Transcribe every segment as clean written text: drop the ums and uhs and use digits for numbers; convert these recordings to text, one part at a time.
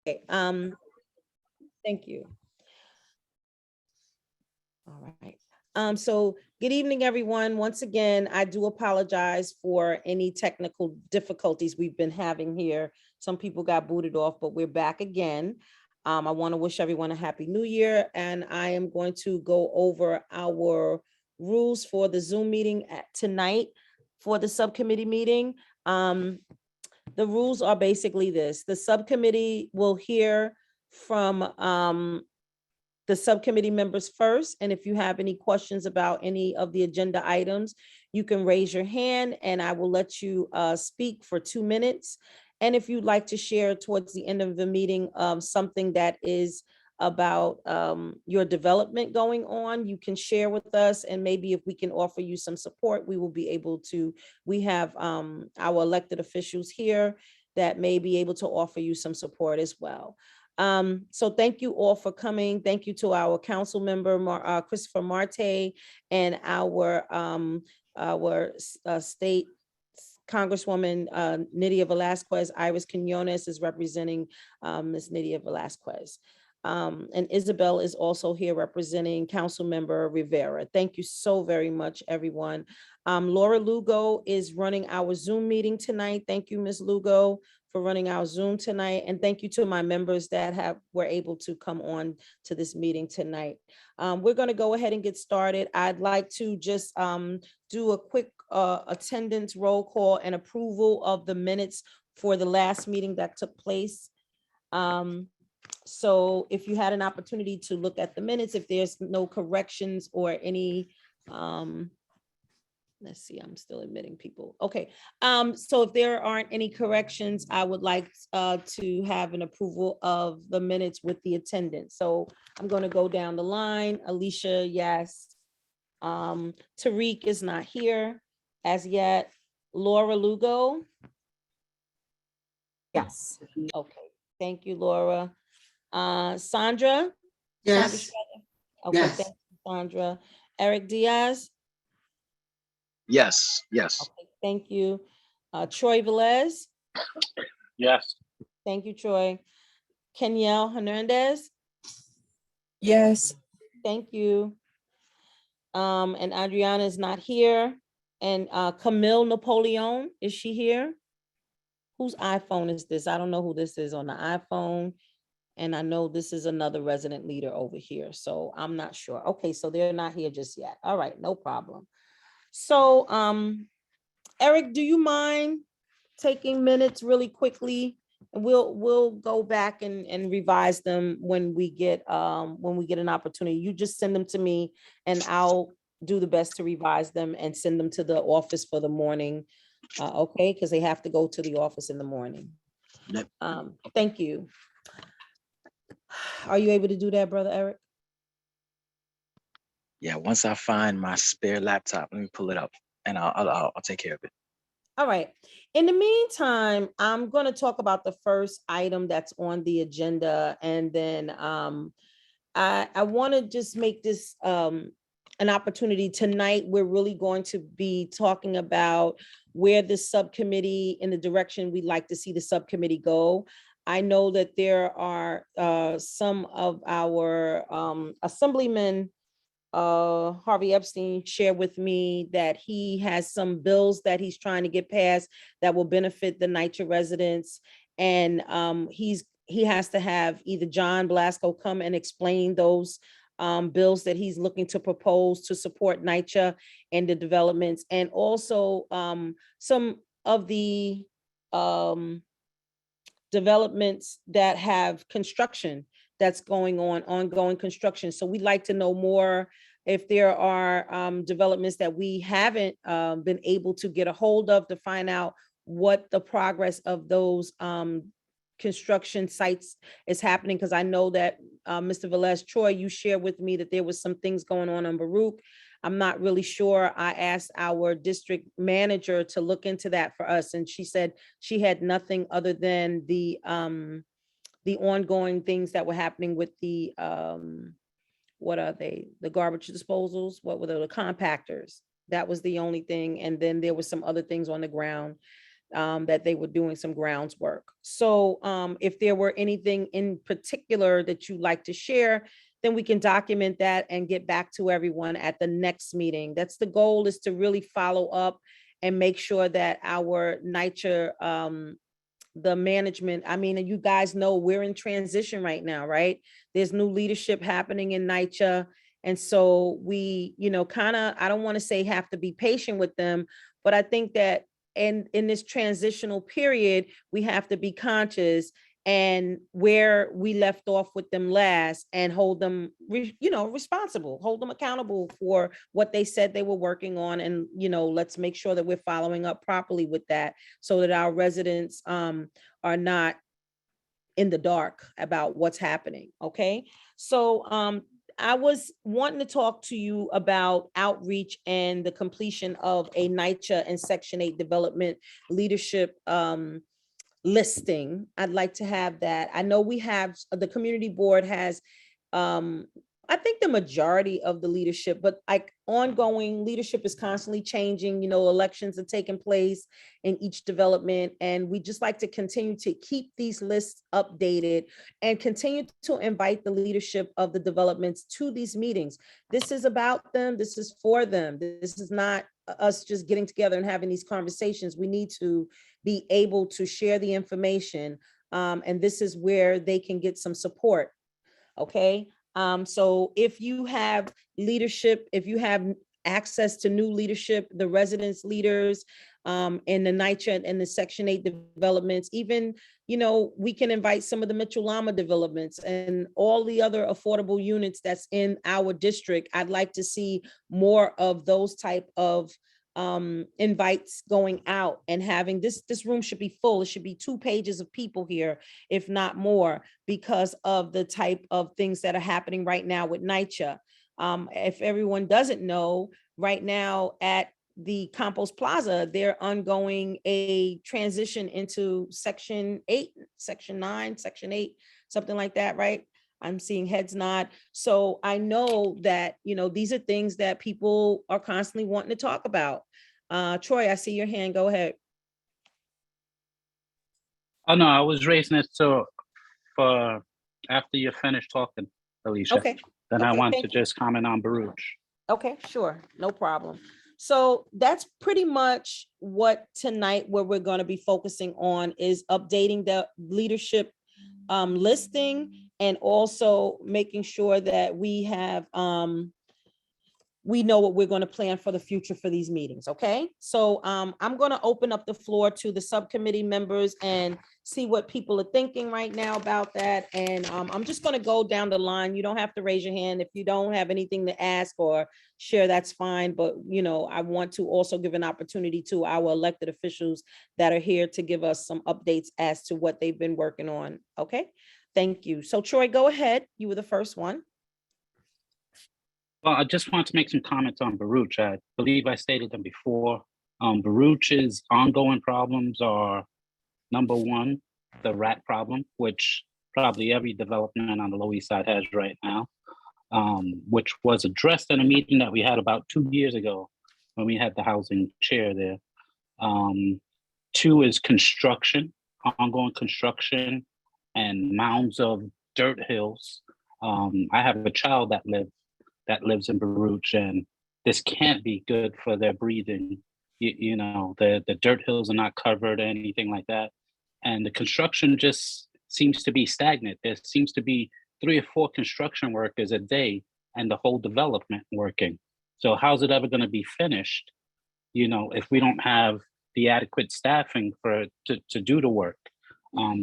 Okay, thank you. All right. So good evening, everyone. Once again, I do apologize for any technical difficulties we've been having here. Some people got booted off, but we're back again. I want to wish everyone a happy new year, and I am going to go over our rules for the Zoom meeting tonight for the subcommittee meeting. The rules are basically this: the subcommittee will hear from the subcommittee members first. And if you have any questions about any of the agenda items, you can raise your hand and I will let you speak for 2 minutes. And if you'd like to share towards the end of the meeting something that is about your development going on, you can share with us. And maybe if we can offer you some support, we will be able to. We have our elected officials here that may be able to offer you some support as well. So thank you all for coming. Thank you to our council member, Christopher Marte, and our state Congresswoman Nydia Velasquez. Iris Quinones is representing Ms. Nydia Velasquez. And Isabel is also here representing Council Member Rivera. Thank you so very much, everyone. Laura Lugo is running our Zoom meeting tonight. Thank you, Ms. Lugo, for running our Zoom tonight. And thank you to my members that were able to come on to this meeting tonight. We're going to go ahead and get started. I'd like to just do a quick attendance roll call and approval of the minutes for the last meeting that took place. So if you had an opportunity to look at the minutes, if there's no corrections or any, let's see, I'm still admitting people. Okay, so if there aren't any corrections, I would like to have an approval of the minutes with the attendance. So I'm going to go down the line. Alicia, yes. Tariq is not here as yet. Laura Lugo. Yes. Okay, thank you, Laura. Sandra? Yes. Sandra, okay, Yes. thank you, Sandra. Eric Diaz? Yes. Okay, thank you. Troy Velez? Yes. Thank you, Troy. Kenyelle Hernandez? Yes. Thank you. And Adriana is not here. And Camille Napoleon, is she here? Whose iPhone is this? I don't know who this is on the iPhone. And I know this is another resident leader over here, so I'm not sure. Okay, so they're not here just yet. All right, no problem. So, Eric, do you mind taking minutes really quickly? And we'll go back and revise them when we get an opportunity. You just send them to me and I'll do the best to revise them and send them to the office for the morning. Okay, because they have to go to the office in the morning. Yep. Thank you. Are you able to do that, Brother Eric? Yeah, once I find my spare laptop, let me pull it up and I'll take care of it. All right. In the meantime, I'm going to talk about the first item that's on the agenda. And then I want to just make this an opportunity tonight. We're really going to be talking about where the subcommittee, in the direction we'd like to see the subcommittee go. I know that there are some of our assemblymen, Harvey Epstein shared with me that he has some bills that he's trying to get passed that will benefit the NYCHA residents. And he has to have either John Blasco come and explain those bills that he's looking to propose to support NYCHA and the developments. And also some of the developments that have construction that's going on, ongoing construction. So we'd like to know more if there are developments that we haven't been able to get a hold of to find out what the progress of those construction sites is happening. Because I know that Mr. Velez, Troy, you shared with me that there was some things going on Baruch. I'm not really sure. I asked our district manager to look into that for us, and she said she had nothing other than the ongoing things that were happening with the what are they? The garbage disposals. What were the compactors? That was the only thing. And then there was some other things on the ground that they were doing some grounds work. So if there were anything in particular that you'd like to share, then we can document that and get back to everyone at the next meeting. That's the goal, is to really follow up and make sure that our NYCHA, the management, I mean, you guys know we're in transition right now, right? There's new leadership happening in NYCHA. And so we, kind of, I don't want to say have to be patient with them, but I think that in this transitional period, we have to be conscious and where we left off with them last and hold them, responsible, hold them accountable for what they said they were working on. And, let's make sure that we're following up properly with that so that our residents are not in the dark about what's happening. Okay. So I was wanting to talk to you about outreach and the completion of a NYCHA and Section 8 development leadership listing. I'd like to have that. I know we have, the community board has, I think the majority of the leadership, but like ongoing leadership is constantly changing. Elections are taking place in each development, and we just like to continue to keep these lists updated and continue to invite the leadership of the developments to these meetings. This is about them. This is for them. This is not us just getting together and having these conversations. We need to be able to share the information, and this is where they can get some support. Okay. So if you have leadership, if you have access to new leadership, the residents leaders, in the NYCHA and the Section 8 developments, even, we can invite some of the Mitchell Lama developments and all the other affordable units that's in our district. I'd like to see more of those type of invites going out and having this room should be full. It should be 2 pages of people here, if not more, because of the type of things that are happening right now with NYCHA. If everyone doesn't know, right now at the Compost Plaza, they're ongoing a transition into Section 8, Section 9, Section 8, something like that, right? I'm seeing heads nod. So I know that, these are things that people are constantly wanting to talk about. Troy, I see your hand. Go ahead. Oh, no, I was raising it for after you finish talking, Alicia. Okay. Then I Okay, want thank to you. just comment on Baruch. Okay, sure. No problem. So that's pretty much what tonight, where we're going to be focusing on, is updating the leadership listing, and also making sure that we have, we know what we're going to plan for the future for these meetings. Okay. So I'm going to open up the floor to the subcommittee members and see what people are thinking right now about that. And I'm just going to go down the line. You don't have to raise your hand. If you don't have anything to ask or share, that's fine. But, I want to also give an opportunity to our elected officials that are here to give us some updates as to what they've been working on. Okay. Thank you. So Troy, go ahead. You were the first one. Well, I just want to make some comments on Baruch. I believe I stated them before. Baruch's ongoing problems are, number one, the rat problem, which probably every development on the Lower East Side has right now, which was addressed in a meeting that we had about 2 years ago when we had the housing chair there. 2 is construction, ongoing construction and mounds of dirt hills. I have a child that lives in Baruch, and this can't be good for their breathing. The dirt hills are not covered or anything like that. And the construction just seems to be stagnant. There seems to be 3 or 4 construction workers a day and the whole development working. So how's it ever going to be finished, if we don't have the adequate staffing to do the work?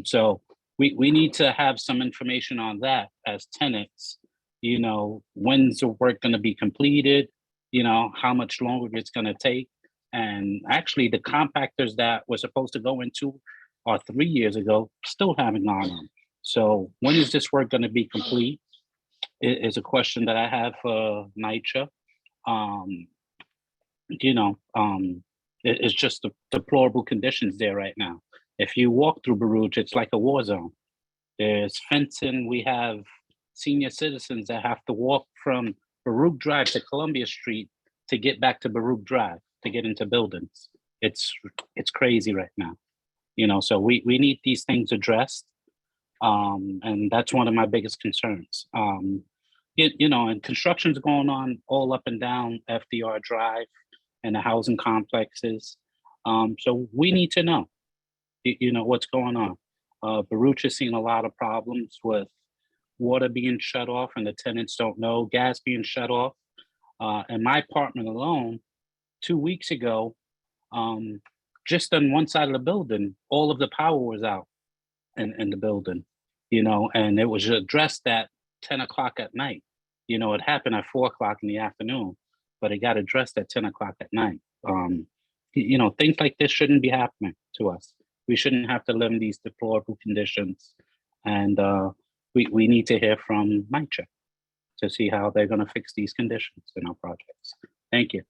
So we need to have some information on that as tenants. When's the work going to be completed? How much longer it's going to take? And actually, the compactors that were supposed to go in 2 or 3 years ago still haven't gone on. So when is this work going to be complete? Is a question that I have for NYCHA. It's just the deplorable conditions there right now. If you walk through Baruch, it's like a war zone. There's fencing. We have senior citizens that have to walk from Baruch Drive to Columbia Street to get back to Baruch Drive to get into buildings. it's crazy right now. You know, so we need these things addressed. And that's one of my biggest concerns. You know, and construction's going on all up and down FDR Drive and the housing complexes. So we need to know, you know, what's going on. Baruch has seen a lot of problems with water being shut off and the tenants don't know, gas being shut off. In my apartment alone, 2 weeks ago, just on one side of the building, all of the power was out in the building, you know, and it was addressed at 10 o'clock at night. You know, it happened at 4 o'clock in the afternoon, but it got addressed at 10 o'clock at night. You know, things like this shouldn't be happening to us. We shouldn't have to live in these deplorable conditions. And we need to hear from NYCHA to see how they're going to fix these conditions in our projects. Thank you.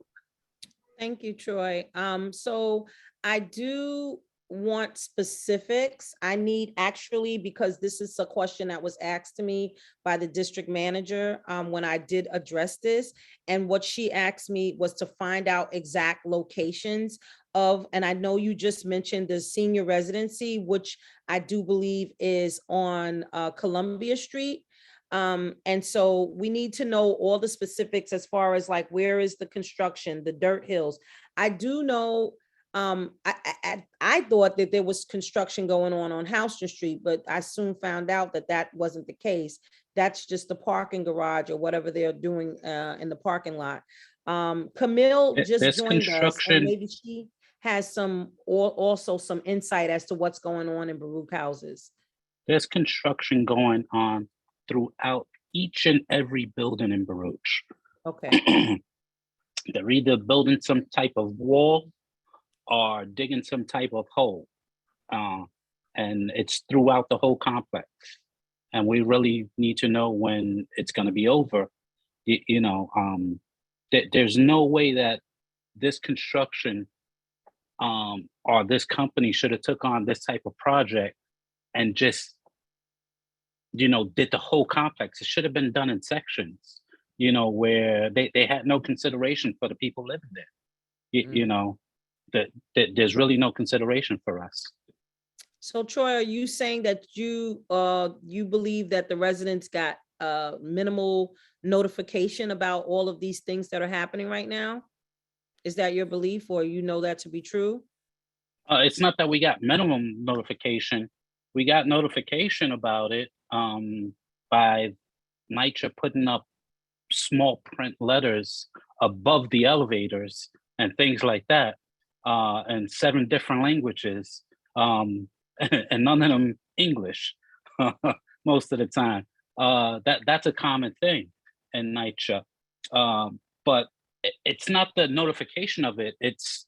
Thank you, Troy. So I do want specifics. I need actually, because this is a question that was asked to me by the district manager when I did address this. And what she asked me was to find out exact locations of, and I know you just mentioned the senior residency, which I do believe is on Columbia Street. And so we need to know all the specifics as far as like, where is the construction, the dirt hills. I do know, I thought that there was construction going on Houston Street, but I soon found out that that wasn't the case. That's just the parking garage or whatever they're doing in the parking lot. Camille just There's joined us, and construction. maybe she has also some insight as to what's going on in Baruch Houses. There's construction going on throughout each and every building in Baruch. Okay. They're either building some type of wall or digging some type of hole. And it's throughout the whole complex. And we really need to know when it's going to be over. You know, there's no way that this construction or this company should have took on this type of project and just, you know, did the whole complex. It should have been done in sections, you know, where they had no consideration for the people living there. You know, that there's really no consideration for us. So Troy, are you saying that you believe that the residents got minimal notification about all of these things that are happening right now? Is that your belief, or you know that to be true? It's not that we got minimum notification. We got notification about it by NYCHA putting up small print letters above the elevators and things like that, in 7 different languages, and none of them English most of the time. That's a common thing in NYCHA, but it's not the notification of it. It's,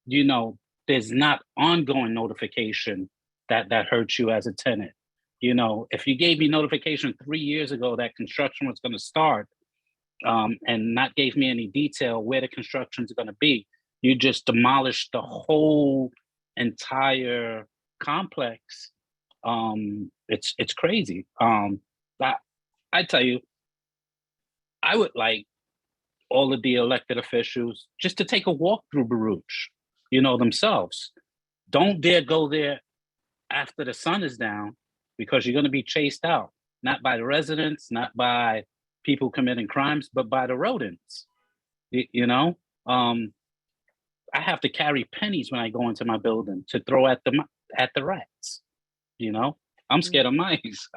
you know, there's not ongoing notification that hurts you as a tenant. You know, if you gave me notification 3 years ago that construction was going to start, and not gave me any detail where the construction is going to be, you just demolished the whole entire complex. It's crazy. I tell you, I would like all of the elected officials just to take a walk through Baruch, you know, themselves. Don't dare go there after the sun is down, because you're going to be chased out, not by the residents, not by people committing crimes, but by the rodents. You know, I have to carry pennies when I go into my building to throw at the rats. You know, I'm scared of mice.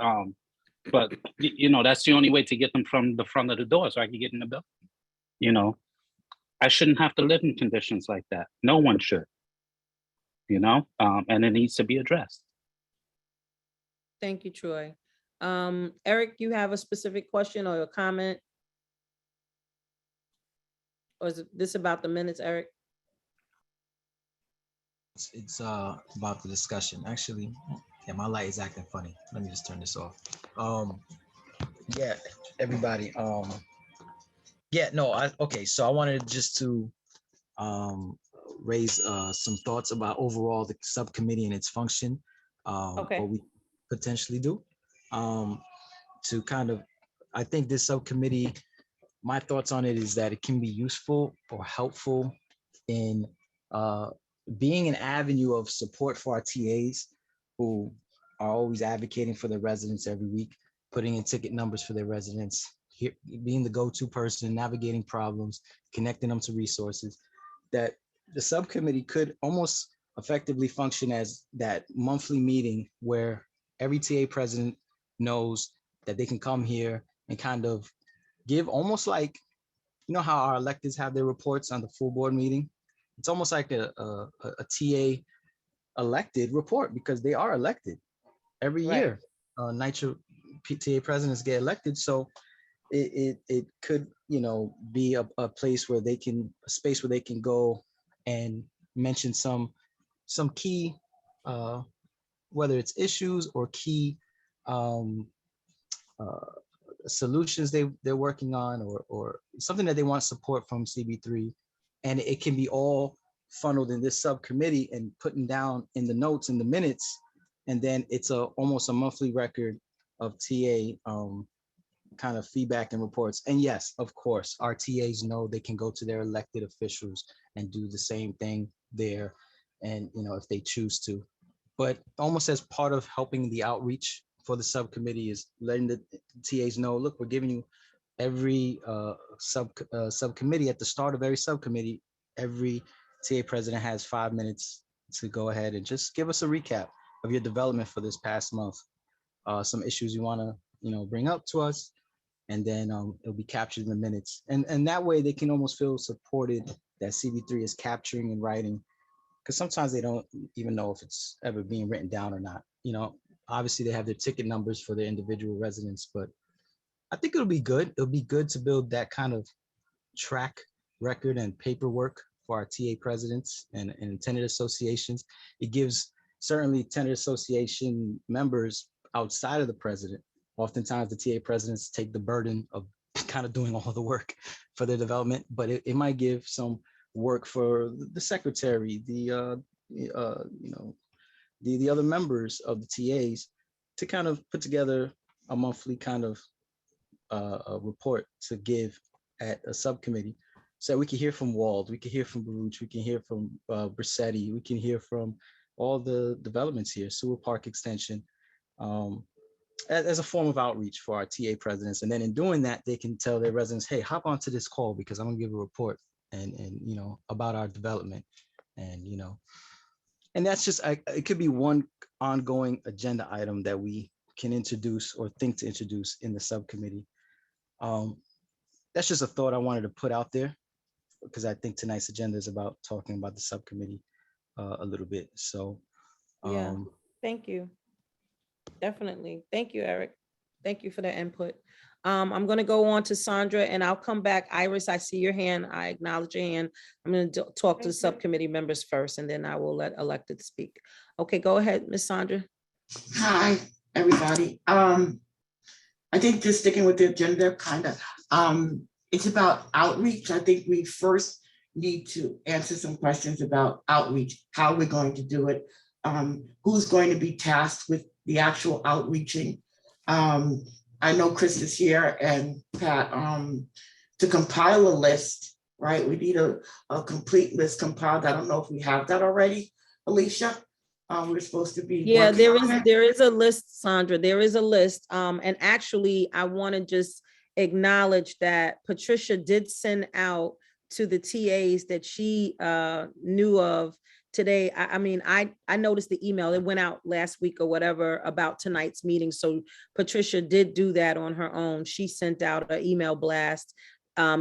But you know, that's the only way to get them from the front of the door so I can get in the building. You know, I shouldn't have to live in conditions like that. No one should. You know, and it needs to be addressed. Thank you, Troy. Eric, you have a specific question or a comment? Or is this about the minutes, Eric? It's about the discussion. Actually, yeah, my light is acting funny. Let me just turn this off. Yeah, everybody. Yeah, no, okay. So I wanted just to raise some thoughts about overall the subcommittee and its function. Okay. What we potentially do. To kind of, I think this subcommittee, my thoughts on it is that it can be useful or helpful in being an avenue of support for our TAs who are always advocating for their residents every week, putting in ticket numbers for their residents, being the go-to person, navigating problems, connecting them to resources, that the subcommittee could almost effectively function as that monthly meeting where every TA president knows that they can come here and kind of give almost like, you know how our electeds have their reports on the full board meeting? It's almost like a TA elected report because they are elected every Right. year. NYCHA TA presidents get elected. So it could, you know, be a place where they can, a space where they can go and mention some key, whether it's issues or key solutions they're working on, or something that they want support from CB3, and it can be all funneled in this subcommittee and putting down in the notes in the minutes, and then it's almost a monthly record of TA kind of feedback and reports. And yes, of course, our TAs know they can go to their elected officials and do the same thing there, and you know, if they choose to. But almost as part of helping the outreach for the subcommittee is letting the TAs know, look, we're giving you every subcommittee, at the start of every subcommittee, every TA president has 5 minutes to go ahead and just give us a recap of your development for this past month. Some issues you want to, you know, bring up to us, and then it'll be captured in the minutes. And that way they can almost feel supported that CB3 is capturing and writing, because sometimes they don't even know if it's ever being written down or not. You know, obviously they have their ticket numbers for their individual residents, but I think it'll be good. It'll be good to build that kind of track record and paperwork for our TA presidents and tenant associations. It gives certainly tenant association members outside of the president. Oftentimes the TA presidents take the burden of kind of doing all the work for their development, but it might give some work for the secretary, the you know, the other members of the TAs to kind of put together a monthly kind of a report to give at a subcommittee, so we can hear from Wald, we can hear from Baruch, we can hear from Brissetti, we can hear from all the developments here, Sewer Park Extension, as a form of outreach for our TA presidents. And then in doing that, they can tell their residents, hey, hop onto this call because I'm gonna give a report and you know, about our development. And you know, and that's just, it could be one ongoing agenda item that we can introduce or think to introduce in the subcommittee. That's just a thought I wanted to put out there, because I think tonight's agenda is about talking about the subcommittee a little bit. So Yeah, thank you. Definitely. Thank you, Eric. Thank you for the input. I'm going to go on to Sandra and I'll come back. Iris, I see your hand. I acknowledge your hand. I'm going to talk to the subcommittee members first, and then I will let elected speak. Okay, go ahead, Ms. Sandra. Hi, everybody. I think just sticking with the agenda, kind of, it's about outreach. I think we first need to answer some questions about outreach, how we're going to do it, who's going to be tasked with the actual outreaching. I know Chris is here and Pat, to compile a list, right? We need a complete list compiled. I don't know if we have that already, Alicia. We're supposed to be. Yeah, there is a list, Sandra. There is a list. And actually, I want to just acknowledge that Patricia did send out to the TAs that she knew of today. I mean, I noticed the email. It went out last week or whatever about tonight's meeting. So Patricia did do that on her own. She sent out an email blast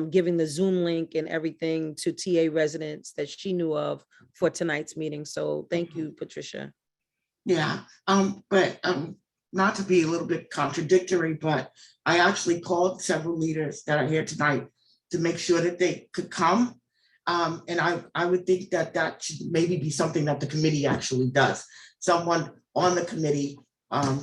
giving the Zoom link and everything to TA residents that she knew of for tonight's meeting. So thank you, Patricia. Yeah, but not to be a little bit contradictory, but I actually called several leaders that are here tonight to make sure that they could come. And I would think that that should maybe be something that the committee actually does. Someone on the committee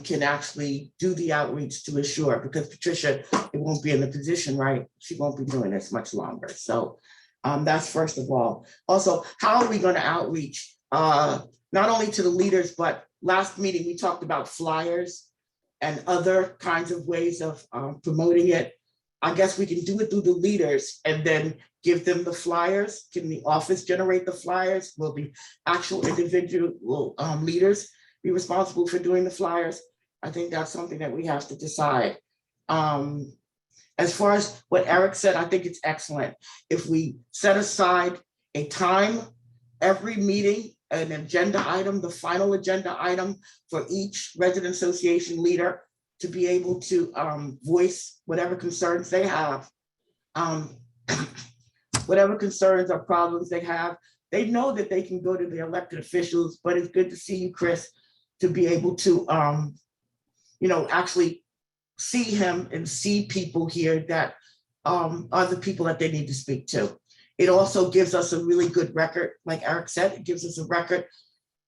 can actually do the outreach to assure, because Patricia, it won't be in the position, right? She won't be doing this much longer. So that's first of all. Also, how are we going to outreach? Not only to the leaders, but last meeting we talked about flyers and other kinds of ways of promoting it. I guess we can do it through the leaders and then give them the flyers? Can the office generate the flyers? Will the actual individual leaders be responsible for doing the flyers? I think that's something that we have to decide. As far as what Eric said, I think it's excellent. If we set aside a time, every meeting, an agenda item, the final agenda item for each resident association leader to be able to voice whatever concerns they have, whatever concerns or problems they have. They know that they can go to the elected officials, but it's good to see you, Chris, to be able to, actually see him and see people here that are the people that they need to speak to. It also gives us a really good record. Like Eric said, it gives us a record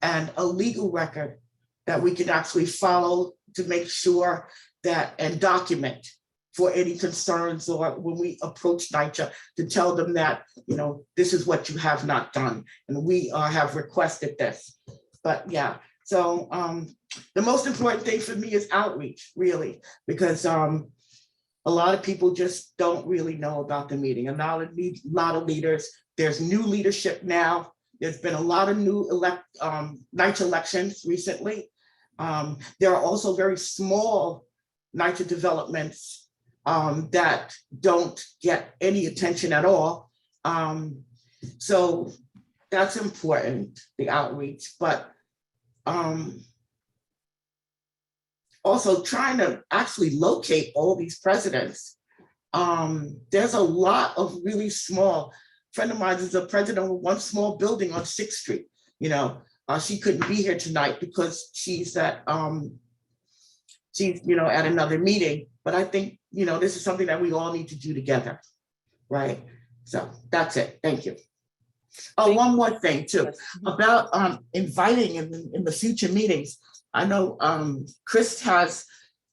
and a legal record that we can actually follow to make sure that and document for any concerns, or when we approach NYCHA to tell them that, this is what you have not done and we have requested this. But yeah, so the most important thing for me is outreach, really, because a lot of people just don't really know about the meeting. A lot of leaders, there's new leadership now. There's been a lot of new NYCHA elections recently. There are also very small NYCHA developments that don't get any attention at all. So that's important, the outreach, but also trying to actually locate all these presidents. There's a lot of really small, friend of mine is a president of one small building on 6th Street. She couldn't be here tonight because she's at another meeting. But I think, this is something that we all need to do together, right? So that's it. Thank you. Oh, one more thing too, about inviting in the future meetings. I know Chris has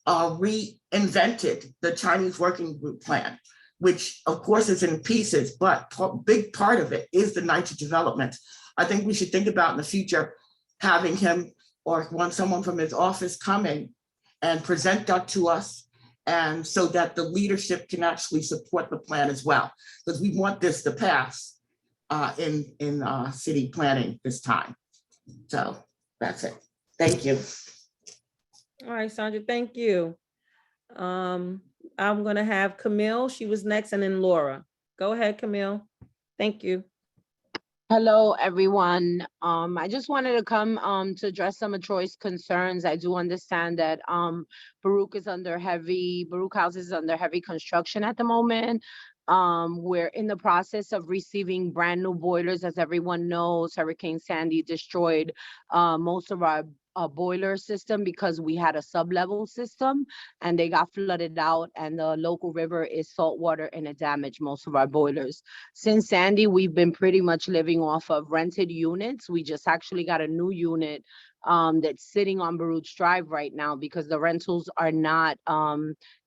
reinvented the Chinese working group plan, which of course is in pieces, but big part of it is the NYCHA development. I think we should think about in the future having him or someone from his office coming and present that to us, and so that the leadership can actually support the plan as well, because we want this to pass in city planning this time. So that's it. Thank you. All right, Sandra, thank you. I'm gonna have Camille. She was next, and then Laura. Go ahead, Camille. Thank you. Hello, everyone. I just wanted to come to address some of Troy's concerns. I do understand that Baruch Houses is under heavy construction at the moment. We're in the process of receiving brand new boilers. As everyone knows, Hurricane Sandy destroyed most of our boiler system because we had a sub-level system and they got flooded out, and the local river is salt water and it damaged most of our boilers. Since Sandy, we've been pretty much living off of rented units. We just actually got a new unit that's sitting on Baruch Drive right now because the rentals are not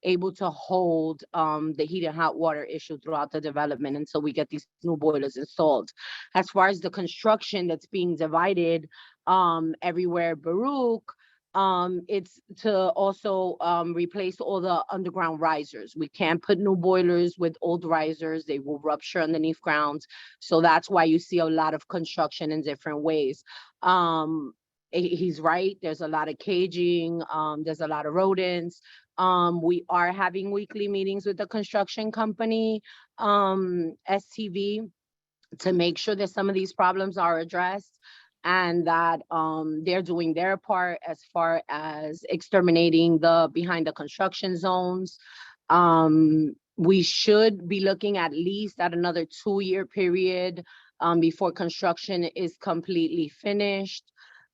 able to hold the heat and hot water issue throughout the development until we get these new boilers installed. As far as the construction that's being divided everywhere Baruch, it's to also replace all the underground risers. We can't put new boilers with old risers. They will rupture underneath ground. So that's why you see a lot of construction in different ways. He's right. There's a lot of caging. There's a lot of rodents. We are having weekly meetings with the construction company, STV, to make sure that some of these problems are addressed and that they're doing their part as far as exterminating the behind the construction zones. We should be looking at least at another 2-year period before construction is completely finished.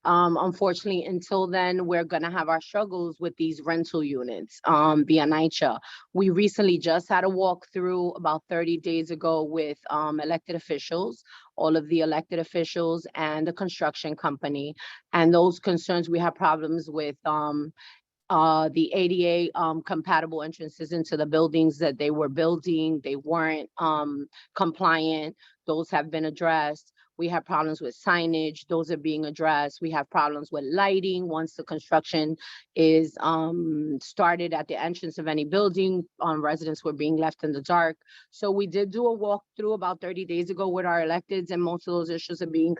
Unfortunately, until then, we're going to have our struggles with these rental units via NYCHA. We recently just had a walkthrough about 30 days ago with elected officials, all of the elected officials and the construction company. And those concerns, we have problems with the ADA compatible entrances into the buildings that they were building. They weren't compliant. Those have been addressed. We have problems with signage. Those are being addressed. We have problems with lighting. Once the construction is started at the entrance of any building, residents were being left in the dark. So we did do a walkthrough about 30 days ago with our electeds, and most of those issues are being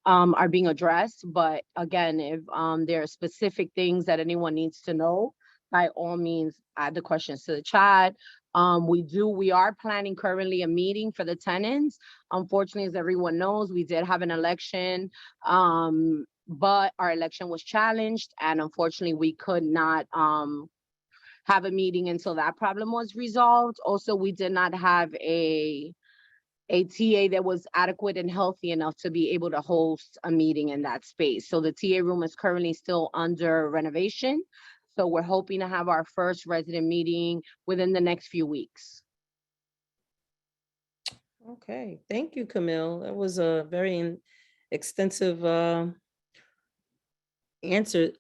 are being addressed. But again, if there are specific things that anyone needs to know, by all means, add the questions to the chat. We are planning currently a meeting for the tenants. Unfortunately, as everyone knows, we did have an election, but our election was challenged, and unfortunately, we could not have a meeting until that problem was resolved. Also, we did not have a TA that was adequate and healthy enough to be able to host a meeting in that space. So the TA room is currently still under renovation. So we're hoping to have our first resident meeting within the next few weeks. Okay, thank you, Camille. That was a very extensive answer.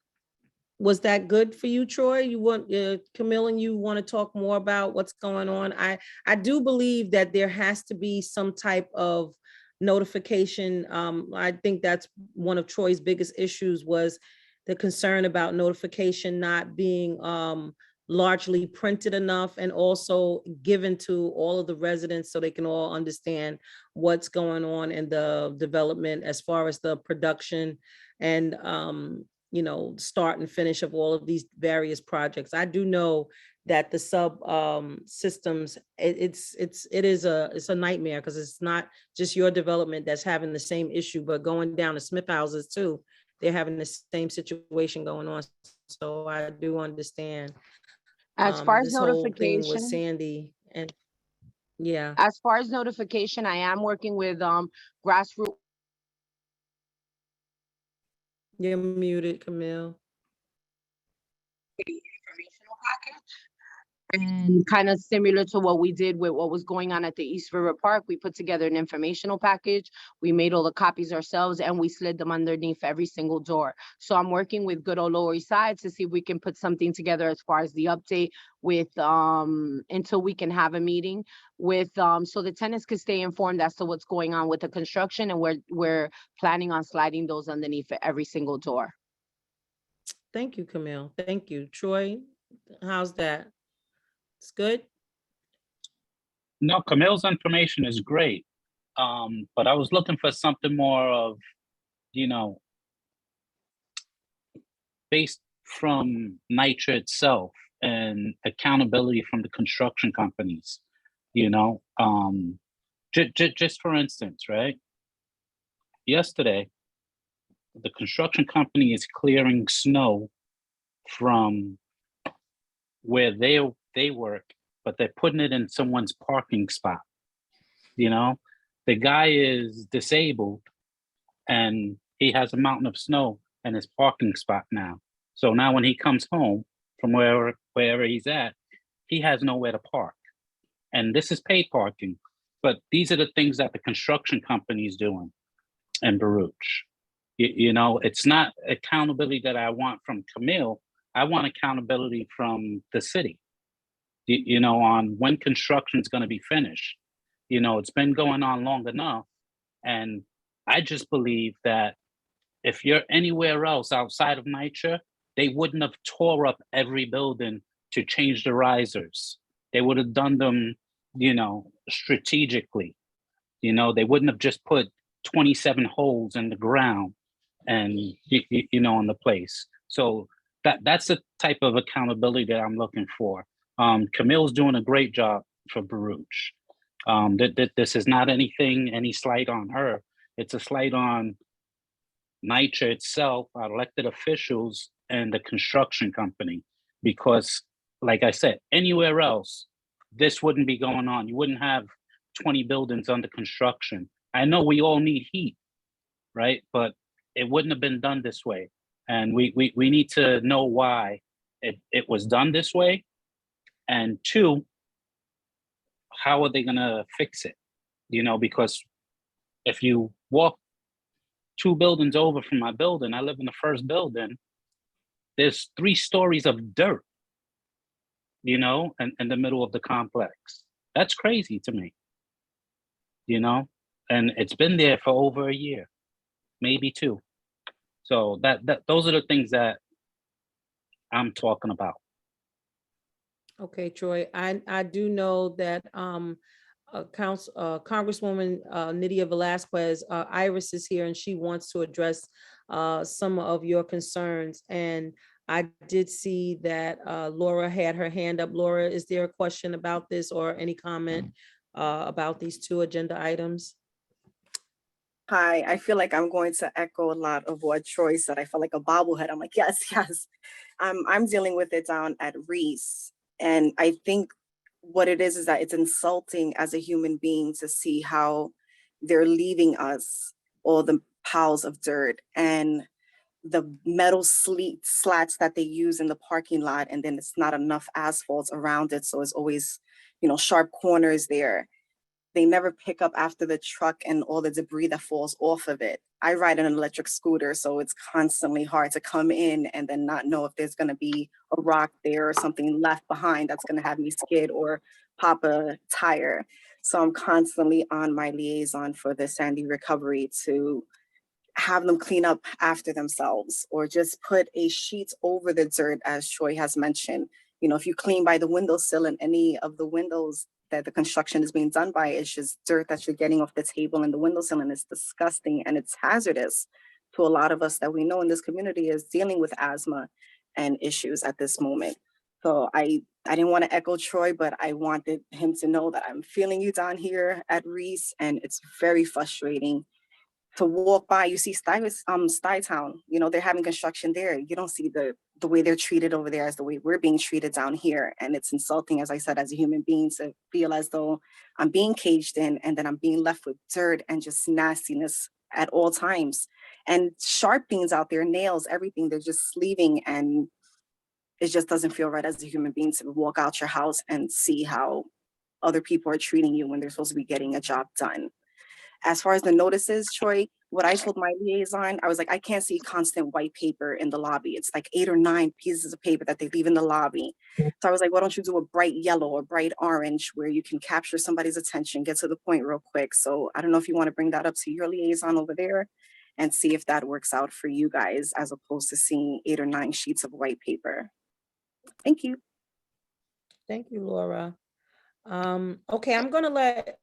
Was that good for you, Troy? You want Camille and you want to talk more about what's going on? I do believe that there has to be some type of notification. I think that's one of Troy's biggest issues was the concern about notification not being largely printed enough and also given to all of the residents so they can all understand what's going on in the development as far as the production and start and finish of all of these various projects. I do know that the sub systems, it's a nightmare because it's not just your development that's having the same issue, but going down to Smith Houses too, they're having the same situation going on. So I do understand. As far as this whole thing with notification, Sandy and yeah. as far as notification, I am working with grassroots. You're muted, Camille. Informational package. And kind of similar to what we did with what was going on at the East River Park, we put together an informational package. We made all the copies ourselves and we slid them underneath every single door. So I'm working with good old Lower East Side to see if we can put something together as far as the update with until we can have a meeting with so the tenants can stay informed as to what's going on with the construction, and we're planning on sliding those underneath every single door. Thank you, Camille. Thank you. Troy, how's that? It's good. No, Camille's information is great. But I was looking for something more of, based from NYCHA itself and accountability from the construction companies, just for instance, right? Yesterday, the construction company is clearing snow from where they work, but they're putting it in someone's parking spot. The guy is disabled and he has a mountain of snow in his parking spot now. So now when he comes home from wherever he's at, he has nowhere to park. And this is paid parking, but these are the things that the construction company is doing in Baruch. It's not accountability that I want from Camille. I want accountability from the city, on when construction is going to be finished. It's been going on long enough. And I just believe that if you're anywhere else outside of NYCHA, they wouldn't have tore up every building to change the risers. They would have done them, strategically. They wouldn't have just put 27 holes in the ground and, on the place. So that's the type of accountability that I'm looking for. Camille's doing a great job for Baruch. This is not any slight on her. It's a slight on NYCHA itself, our elected officials, and the construction company. Because, like I said, anywhere else, this wouldn't be going on. You wouldn't have 20 buildings under construction. I know we all need heat, right? But it wouldn't have been done this way. And we need to know why it was done this way. And two, how are they gonna fix it? Because if you walk 2 buildings over from my building, I live in the first building, there's 3 stories of dirt, in the middle of the complex. That's crazy to me, And it's been there for over a year, maybe two. So those are the things that I'm talking about. Okay, Troy, I do know that Congresswoman Nydia Velázquez, Iris is here and she wants to address some of your concerns. And I did see that Laura had her hand up. Laura, is there a question about this or any comment about these two agenda items? Hi, I feel like I'm going to echo a lot of what Troy said. I felt like a bobblehead. I'm like, yes, yes. I'm dealing with it down at Reese. And I think what it is that it's insulting as a human being to see how they're leaving us all the piles of dirt and the metal slats that they use in the parking lot. And then it's not enough asphalt around it. So it's always, sharp corners there. They never pick up after the truck and all the debris that falls off of it. I ride an electric scooter, so it's constantly hard to come in and then not know if there's gonna be a rock there or something left behind that's gonna have me skid or pop a tire. So I'm constantly on my liaison for the Sandy recovery to have them clean up after themselves or just put a sheet over the dirt, as Troy has mentioned. If you clean by the windowsill and any of the windows that the construction is being done by, it's just dirt that you're getting off the table and the windowsill, and it's disgusting and it's hazardous to a lot of us that we know in this community is dealing with asthma and issues at this moment. So I didn't want to echo Troy, but I wanted him to know that I'm feeling you down here at Reese, and it's very frustrating to walk by. You see Stuytown, they're having construction there. You don't see the way they're treated over there as the way we're being treated down here. And it's insulting, as I said, as a human being to feel as though I'm being caged in and then I'm being left with dirt and just nastiness at all times. And sharp things out there, nails, everything, they're just leaving, and it just doesn't feel right as a human being to walk out your house and see how other people are treating you when they're supposed to be getting a job done. As far as the notices, Troy, what I told my liaison, I was like, I can't see constant white paper in the lobby. It's like 8 or 9 pieces of paper that they leave in the lobby. So I was like, why don't you do a bright yellow or bright orange where you can capture somebody's attention, get to the point real quick. So I don't know if you want to bring that up to your liaison over there and see if that works out for you guys, as opposed to seeing 8 or 9 sheets of white paper. Thank you. Thank you, Laura. Okay, I'm gonna let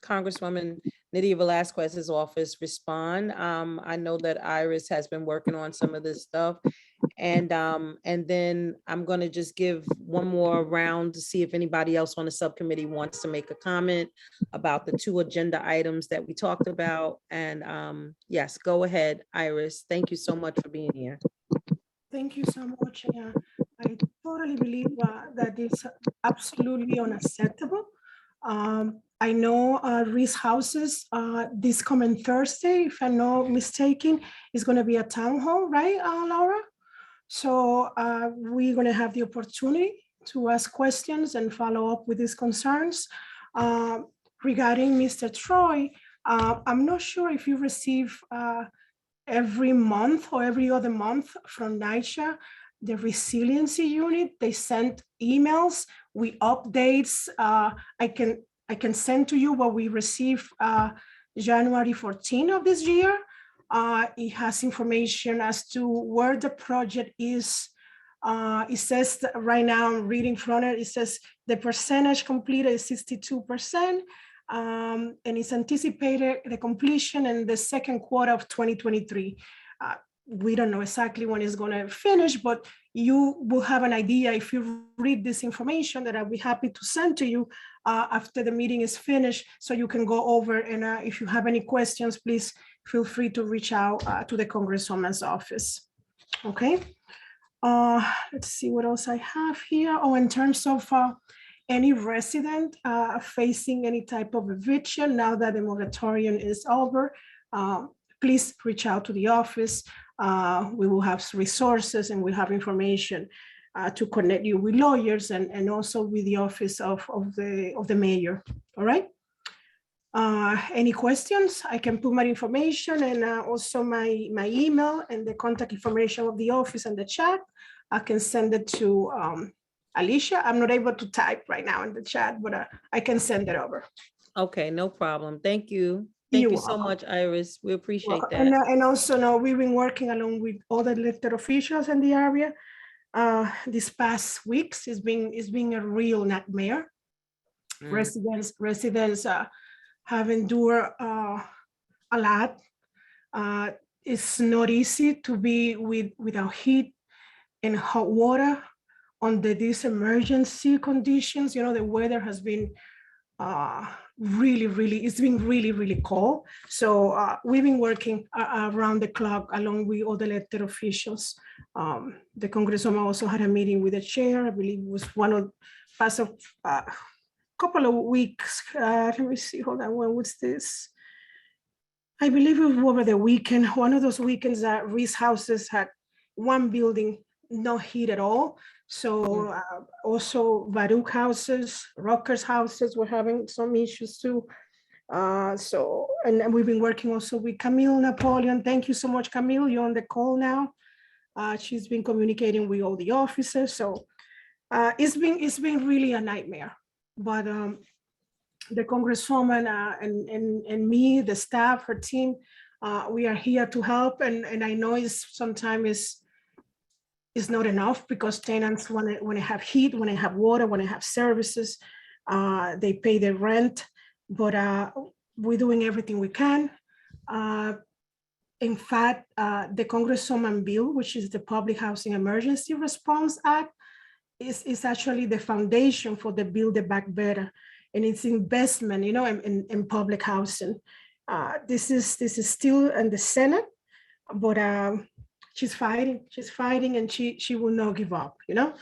Congresswoman Nydia Velázquez's office respond. I know that Iris has been working on some of this stuff. And then I'm gonna just give one more round to see if anybody else on the subcommittee wants to make a comment about the two agenda items that we talked about. And yes, go ahead, Iris. Thank you so much for being here. Thank you so much. I totally believe that it's absolutely unacceptable. I know Reese Houses this coming Thursday, if I'm not mistaken, is going to be a town hall, right, Laura? So we're going to have the opportunity to ask questions and follow up with these concerns. Regarding Mr. Troy, I'm not sure if you receive every month or every other month from NYCHA, the resiliency unit. They send emails with updates. I can send to you what we received January 14 of this year. It has information as to where the project is. It says that right now, I'm reading from it, it says the percentage completed is 62%. And it's anticipated the completion in the second quarter of 2023. We don't know exactly when it's going to finish, but you will have an idea if you read this information that I'll be happy to send to you after the meeting is finished, so you can go over. And if you have any questions, please feel free to reach out to the Congresswoman's office. Okay. Let's see what else I have here. Oh, in terms of any resident facing any type of eviction now that the moratorium is over, please reach out to the office. We will have resources and we have information to connect you with lawyers and also with the office of the mayor. All right. Any questions? I can put my information and also my email and the contact information of the office and the chat. I can send it to Alicia. I'm not able to type right now in the chat, but I can send it over. Okay, no problem. Thank you. Thank You're you so welcome. much, Iris. We appreciate Welcome. that. And also now we've been working along with other elected officials in the area. This past weeks, it's been a real nightmare. Mm. Residents have endured a lot. It's not easy to be without heat and hot water under these emergency conditions. You know, the weather has been it's been really cold. So we've been working around the clock along with other elected officials. The Congresswoman also had a meeting with the chair. I believe it was one of past of couple of weeks. Let me see, hold on, when was this? I believe it was over the weekend, one of those weekends that Reese Houses had one building no heat at all. So also Baruch Houses, Rockers Houses were having some issues too. And we've been working also with Camille Napoleon. Thank you so much, Camille. You're on the call now. She's been communicating with all the officers. So it's been really a nightmare. But the Congresswoman and me, the staff, her team, we are here to help. And I know sometimes it's not enough because tenants want to have heat, want to have water, want to have services. They pay their rent, but we're doing everything we can. In fact, the Congresswoman bill, which is the Public Housing Emergency Response Act, is actually the foundation for the Build It Back Better, and it's investment, you know, in public housing. This is still in the Senate, but she's fighting, and she will not give up, you know.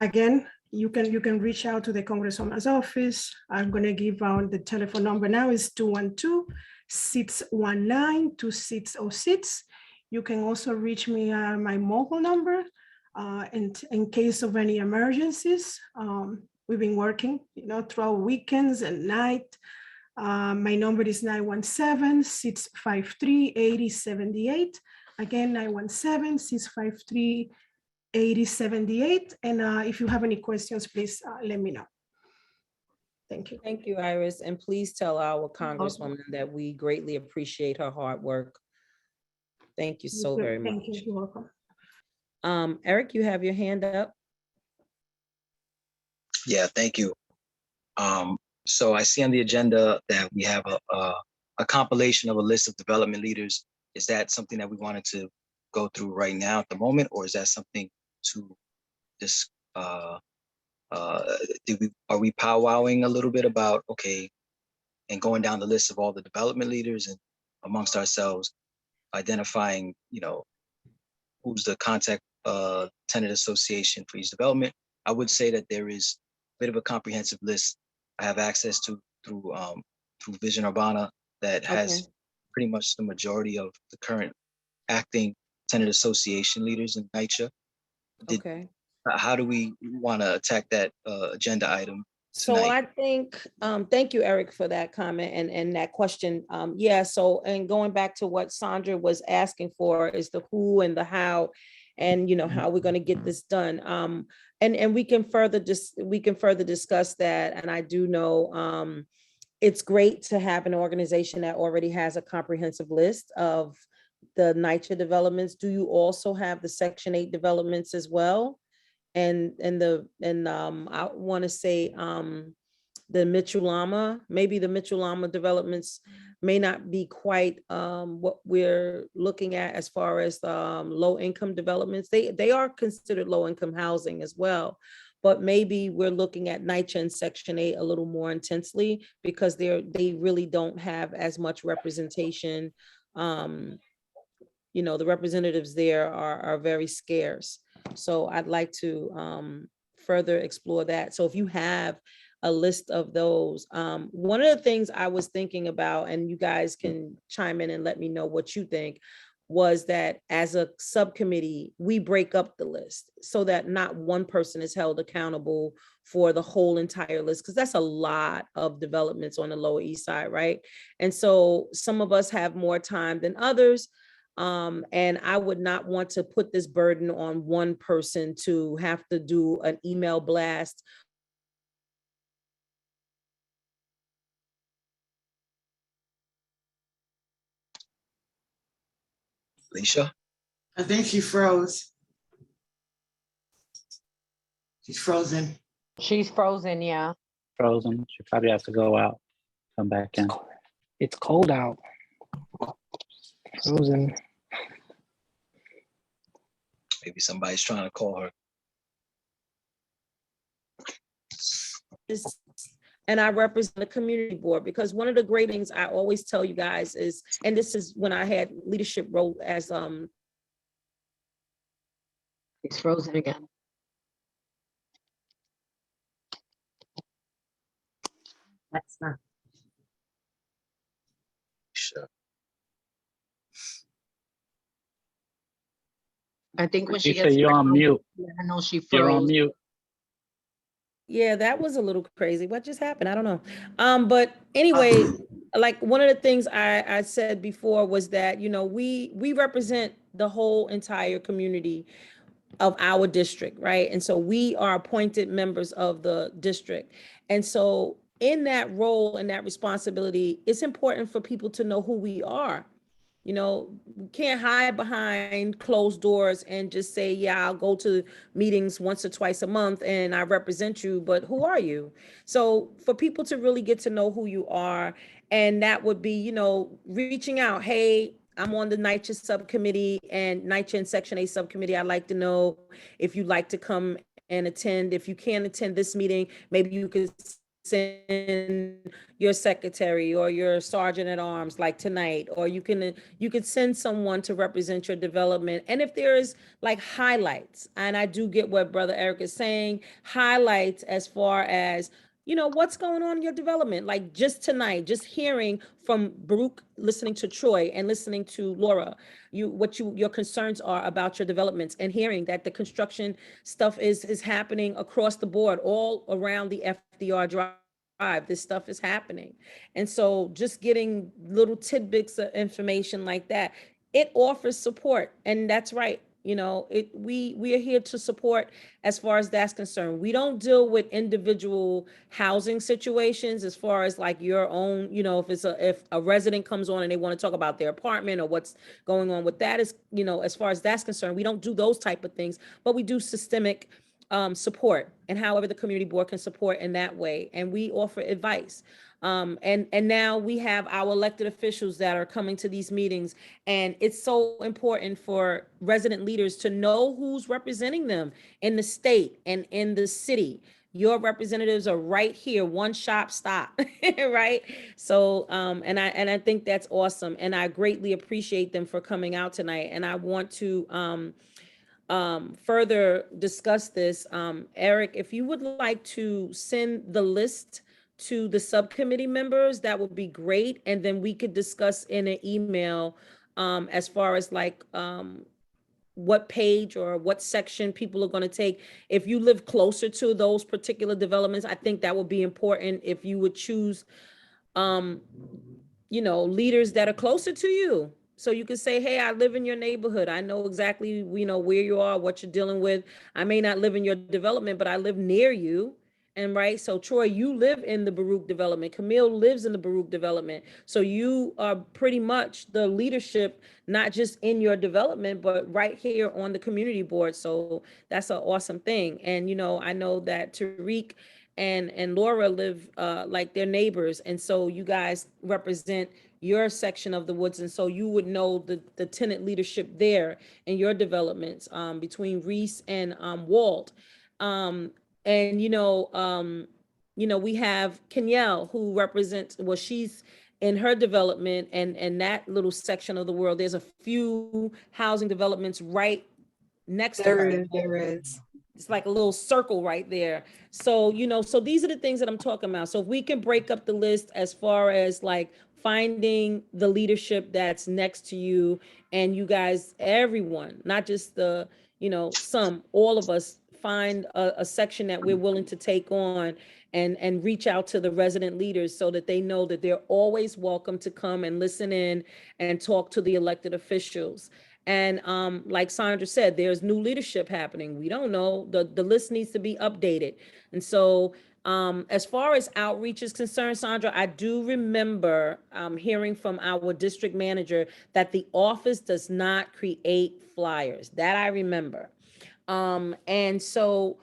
Again, you can reach out to the Congresswoman's office. I'm gonna give out the telephone number now is 212-619-2606. You can also reach me at my mobile number in case of any emergencies. We've been working, you know, throughout weekends and night. My number is 917-653-8078. Again, 917-653-8078. And if you have any questions, please let me know. Thank you. Thank you, Iris. And please tell our Congresswoman that we greatly appreciate her hard work. Thank you so very much. Thank you. You're welcome. Eric, you have your hand up. Yeah, thank you. So I see on the agenda that we have a compilation of a list of development leaders. Is that something that we wanted to go through right now at the moment, or is that something to just are we powwowing a little bit about, okay, and going down the list of all the development leaders and amongst ourselves identifying, you know, who's the contact tenant association for each development? I would say that there is a bit of a comprehensive list I have access to through Vision Urbana that has pretty much the majority of the current acting tenant association leaders in NYCHA. Okay. How do we want to attack that agenda item So tonight? I think, thank you, Eric, for that comment and that question. Yeah, so, and going back to what Sandra was asking for is the who and the how, and, you know, how we're going to get this done. And we can further discuss that. And I do know it's great to have an organization that already has a comprehensive list of the NYCHA developments. Do you also have the Section 8 developments as well? And I want to say the Mitchell-Lama, maybe the Mitchell-Lama developments may not be quite what we're looking at as far as low income developments. They are considered low income housing as well, but maybe we're looking at NYCHA and Section 8 a little more intensely because they really don't have as much representation. You know, the representatives there are very scarce. So I'd like to further explore that. So if you have a list of those, one of the things I was thinking about, and you guys can chime in and let me know what you think, was that as a subcommittee, we break up the list so that not one person is held accountable for the whole entire list, because that's a lot of developments on the Lower East Side, right? And so some of us have more time than others. And I would not want to put this burden on one person to have to do an email blast Alicia? I think she froze. She's frozen. She's frozen, yeah. Frozen. She probably has to go out, come back in. It's cold out. Frozen. Maybe somebody's trying to call her. And I represent the community board, because one of the great things I always tell you guys is, and this is when I had leadership role as She's frozen again. That's not. Sure. I think when she Lisa, gets. you're on mute. I know she You're on froze. mute. yeah, that was a little crazy. What just happened? I don't know. But anyway, like one of the things I said before was that, you know, we represent the whole entire community of our district, right? And so we are appointed members of the district. And so in that role and that responsibility, it's important for people to know who we are. You know, we can't hide behind closed doors and just say, yeah, I'll go to meetings once or twice a month and I represent you, but who are you? So for people to really get to know who you are, and that would be, you know, reaching out, hey, I'm on the NYCHA subcommittee and NYCHA and Section 8 subcommittee. I'd like to know if you'd like to come and attend. If you can't attend this meeting, maybe you could send your secretary or your sergeant at arms like tonight, or you could send someone to represent your development. And if there's like highlights, and I do get what Brother Eric is saying, highlights as far as, you know, what's going on in your development. Like just tonight, just hearing from Baruch, listening to Troy and listening to Laura, your concerns are about your developments, and hearing that the construction stuff is happening across the board, all around the FDR drive. This stuff is happening. And so just getting little tidbits of information like that, it offers support. And that's right. You know, we are here to support as far as that's concerned. We don't deal with individual housing situations as far as like your own, you know, if a resident comes on and they want to talk about their apartment or what's going on with that, is, you know, as far as that's concerned, we don't do those type of things, but we do systemic support, and however the community board can support in that way. And we offer advice. And now we have our elected officials that are coming to these meetings, and it's so important for resident leaders to know who's representing them in the state and in the city. Your representatives are right here, one shop stop, right? So, and I think that's awesome, and I greatly appreciate them for coming out tonight. And I want to further discuss this. Eric, if you would like to send the list to the subcommittee members, that would be great. And then we could discuss in an email as far as like what page or what section people are going to take. If you live closer to those particular developments, I think that would be important if you would choose you know, leaders that are closer to you. So you can say, hey, I live in your neighborhood. I know exactly, you know, where you are, what you're dealing with. I may not live in your development, but I live near you. And right, so Troy, you live in the Baruch development. Camille lives in the Baruch development. So you are pretty much the leadership, not just in your development, but right here on the community board. So that's an awesome thing. And, you know, I know that Tariq and Laura live like they're neighbors. And so you guys represent your section of the woods. And so you would know the tenant leadership there in your developments between Reese and Walt. And, you know, we have Kenyelle, who represents, well, she's in her development and that little section of the world. There's a few housing developments right next to her. There is. It's like a little circle right there. So, you know, so these are the things that I'm talking about. So if we can break up the list as far as like finding the leadership that's next to you, and you guys, everyone, not just the, you know, all of us find a section that we're willing to take on and reach out to the resident leaders so that they know that they're always welcome to come and listen in and talk to the elected officials. And like Sandra said, there's new leadership happening. We don't know. The list needs to be updated. And so As far as outreach is concerned, Sandra, I do remember hearing from our district manager that the office does not create flyers. That I remember. And so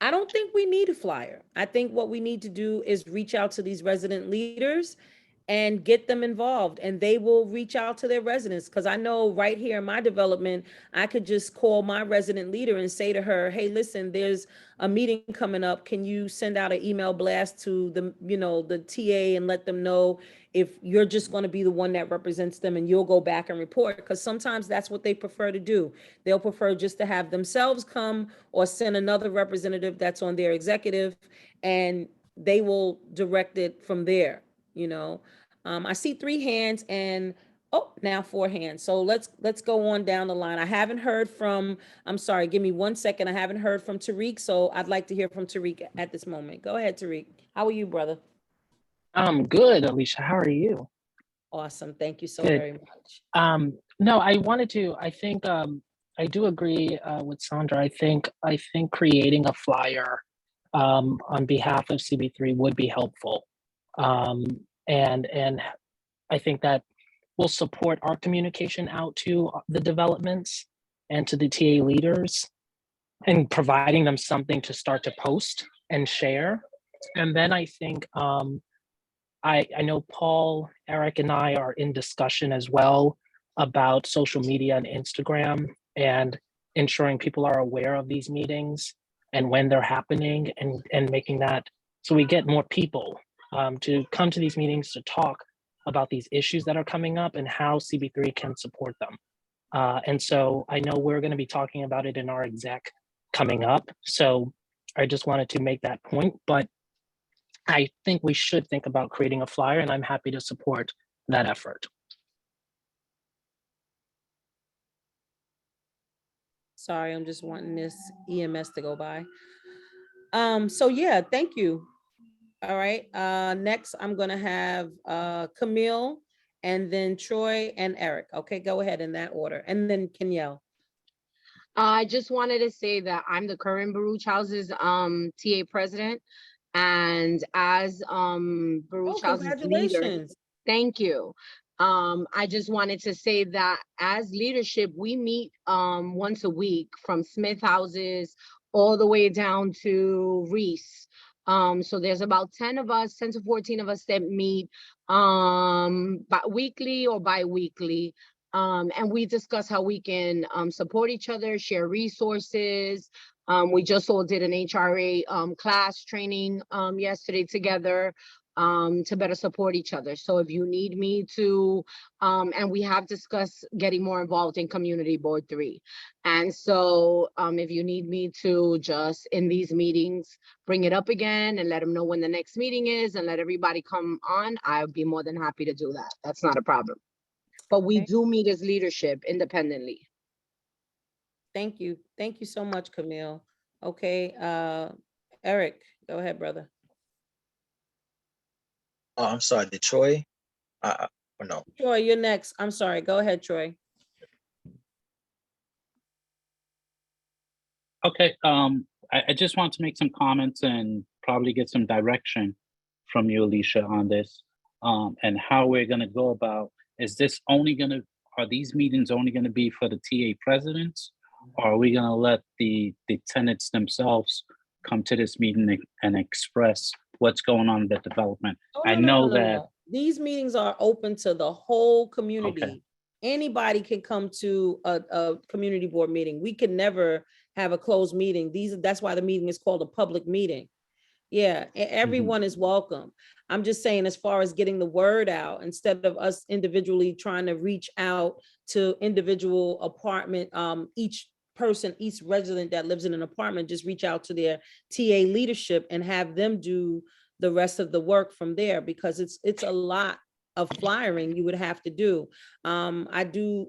I don't think we need a flyer. I think what we need to do is reach out to these resident leaders and get them involved, and they will reach out to their residents. Because I know right here in my development, I could just call my resident leader and say to her, hey, listen, there's a meeting coming up. Can you send out an email blast to the, the TA and let them know if you're just going to be the one that represents them, and you'll go back and report? Because sometimes that's what they prefer to do. They'll prefer just to have themselves come or send another representative that's on their executive, and they will direct it from there. I see 3 hands and now 4 hands. So let's go on down the line. I haven't heard from, I'm sorry, give me 1 second. I haven't heard from Tariq, so I'd like to hear from Tariq at this moment. Go ahead, Tariq. How are you, brother? I'm good, Alicia. How are you? Awesome. Thank you so Good. very much. No, I think I do agree with Sandra. I think creating a flyer on behalf of CB3 would be helpful. And I think that will support our communication out to the developments and to the TA leaders, and providing them something to start to post and share. And then I think I know Paul, Eric, and I are in discussion as well about social media and Instagram, and ensuring people are aware of these meetings and when they're happening, and making that so we get more people to come to these meetings to talk about these issues that are coming up and how CB3 can support them. And so I know we're going to be talking about it in our exec coming up. So I just wanted to make that point, but I think we should think about creating a flyer, and I'm happy to support that effort. Sorry, I'm just wanting this EMS to go by. So yeah, thank you. All right, next I'm gonna have Camille, and then Troy and Eric. Okay, go ahead in that order, and then Kenyelle. I just wanted to say that I'm the current Baruch Houses TA president, and as Baruch Houses leader, Congratulations. thank you. I just wanted to say that as leadership, we meet once a week from Smith Houses all the way down to Reese. So there's about 10 to 14 of us that meet weekly or bi-weekly. And we discuss how we can support each other, share resources. We just all did an HRA class training yesterday together to better support each other. So if you need me to, and we have discussed getting more involved in Community Board 3. And so if you need me to just in these meetings, bring it up again and let them know when the next meeting is and let everybody come on, I would be more than happy to do that. That's not a problem. But we do meet as leadership independently. Thank you. Thank you so much, Camille. Okay, Eric, go ahead, brother. Oh, I'm sorry, did Troy? Or no? Troy, you're next. I'm sorry. Go ahead, Troy. Okay, I just want to make some comments and probably get some direction from you, Alicia, on this, and how we're gonna go about, are these meetings only gonna be for the TA presidents? Or are we gonna let the tenants themselves come to this meeting and express what's going on in the development? Oh, I no, know that. These meetings are open to the whole community. Okay. Anybody can come to a community board meeting. We can never have a closed meeting. That's why the meeting is called a public meeting. Yeah, everyone is welcome. I'm just saying, as far as getting the word out, instead of us individually trying to reach out to individual apartment, each person, each resident that lives in an apartment, just reach out to their TA leadership and have them do the rest of the work from there, because it's a lot of flyering you would have to do. We'll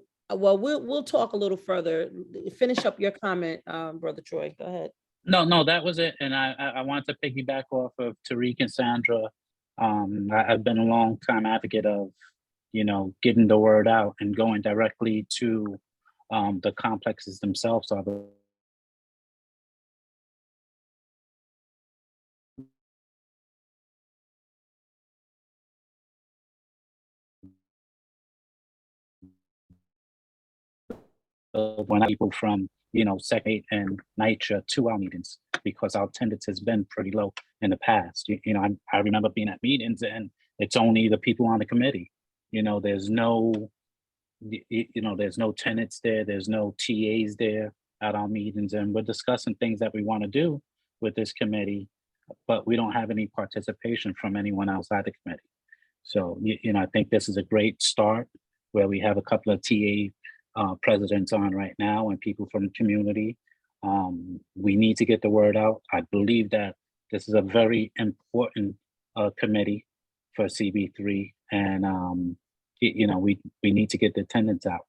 talk a little further. Finish up your comment, Brother Troy. Go ahead. No, that was it. And I want to piggyback off of Tariq and Sandra. I've been a long time advocate of, getting the word out and going directly to the complexes themselves. when people from, Second and NYCHA to our meetings, because our attendance has been pretty low in the past. I remember being at meetings and it's only the people on the committee. There's no, there's no tenants there, there's no TAs there at our meetings, and we're discussing things that we want to do with this committee, but we don't have any participation from anyone outside the committee. So, I think this is a great start where we have a couple of TA presidents on right now and people from the community. We need to get the word out. I believe that this is a very important committee for CB3, and we need to get the attendance out.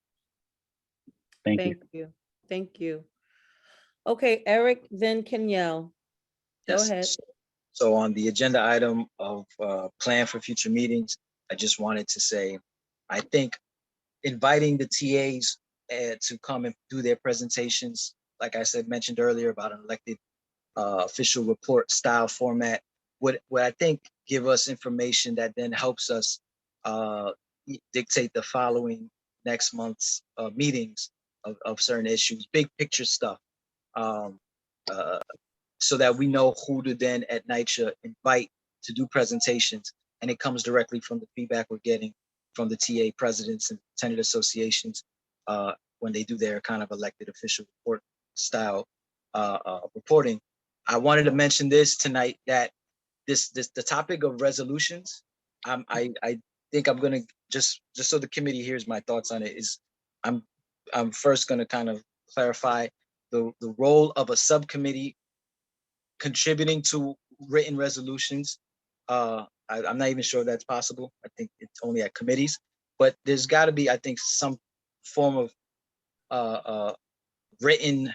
Thank you. Thank you. Okay, Eric, then Kenyelle. Go Yes. ahead. So on the agenda item of plan for future meetings, I just wanted to say, I think inviting the TAs to come and do their presentations, like I said, mentioned earlier about an elected official report style format, would I think give us information that then helps us dictate the following next month's meetings of certain issues, big picture stuff. So that we know who to then at NYCHA invite to do presentations, and it comes directly from the feedback we're getting from the TA presidents and tenant associations when they do their kind of elected official report style reporting. I wanted to mention this tonight, that the topic of resolutions, I think I'm gonna just so the committee hears my thoughts on it, is I'm first gonna kind of clarify the role of a subcommittee contributing to written resolutions. I'm not even sure if that's possible. I think it's only at committees, but there's got to be, I think, some form of written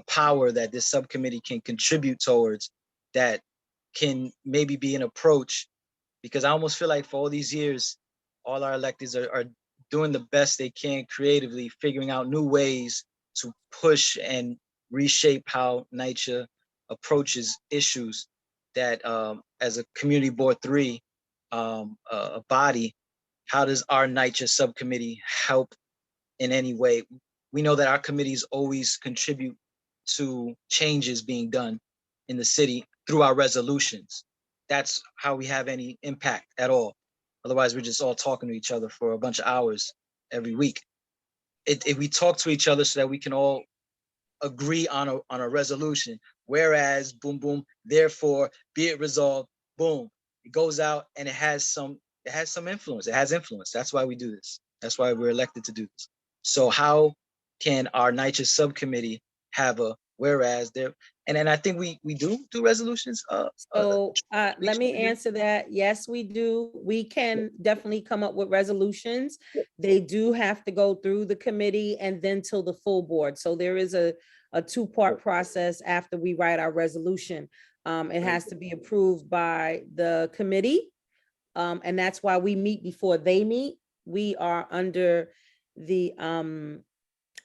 power that this subcommittee can contribute towards, that can maybe be an approach, because I almost feel like for all these years, all our electeds are doing the best they can creatively, figuring out new ways to push and reshape how NYCHA approaches issues, that as a community board 3 a body, how does our NYCHA subcommittee help in any way? We know that our committees always contribute to changes being done in the city through our resolutions. That's how we have any impact at all. Otherwise, we're just all talking to each other for a bunch of hours every week. If we talk to each other so that we can all agree on a resolution, whereas, boom, boom, therefore, be it resolved, boom, it goes out and it has some influence. It has influence. That's why we do this. That's why we're elected to do this. So how can our NYCHA subcommittee have a whereas there? And then I think we do resolutions. Let me answer that. Yes, we do. We can definitely come up with resolutions. They do have to go through the committee and then till the full board. So there is a two-part process after we write our resolution. It has to be approved by the committee. And that's why we meet before they meet. We are under the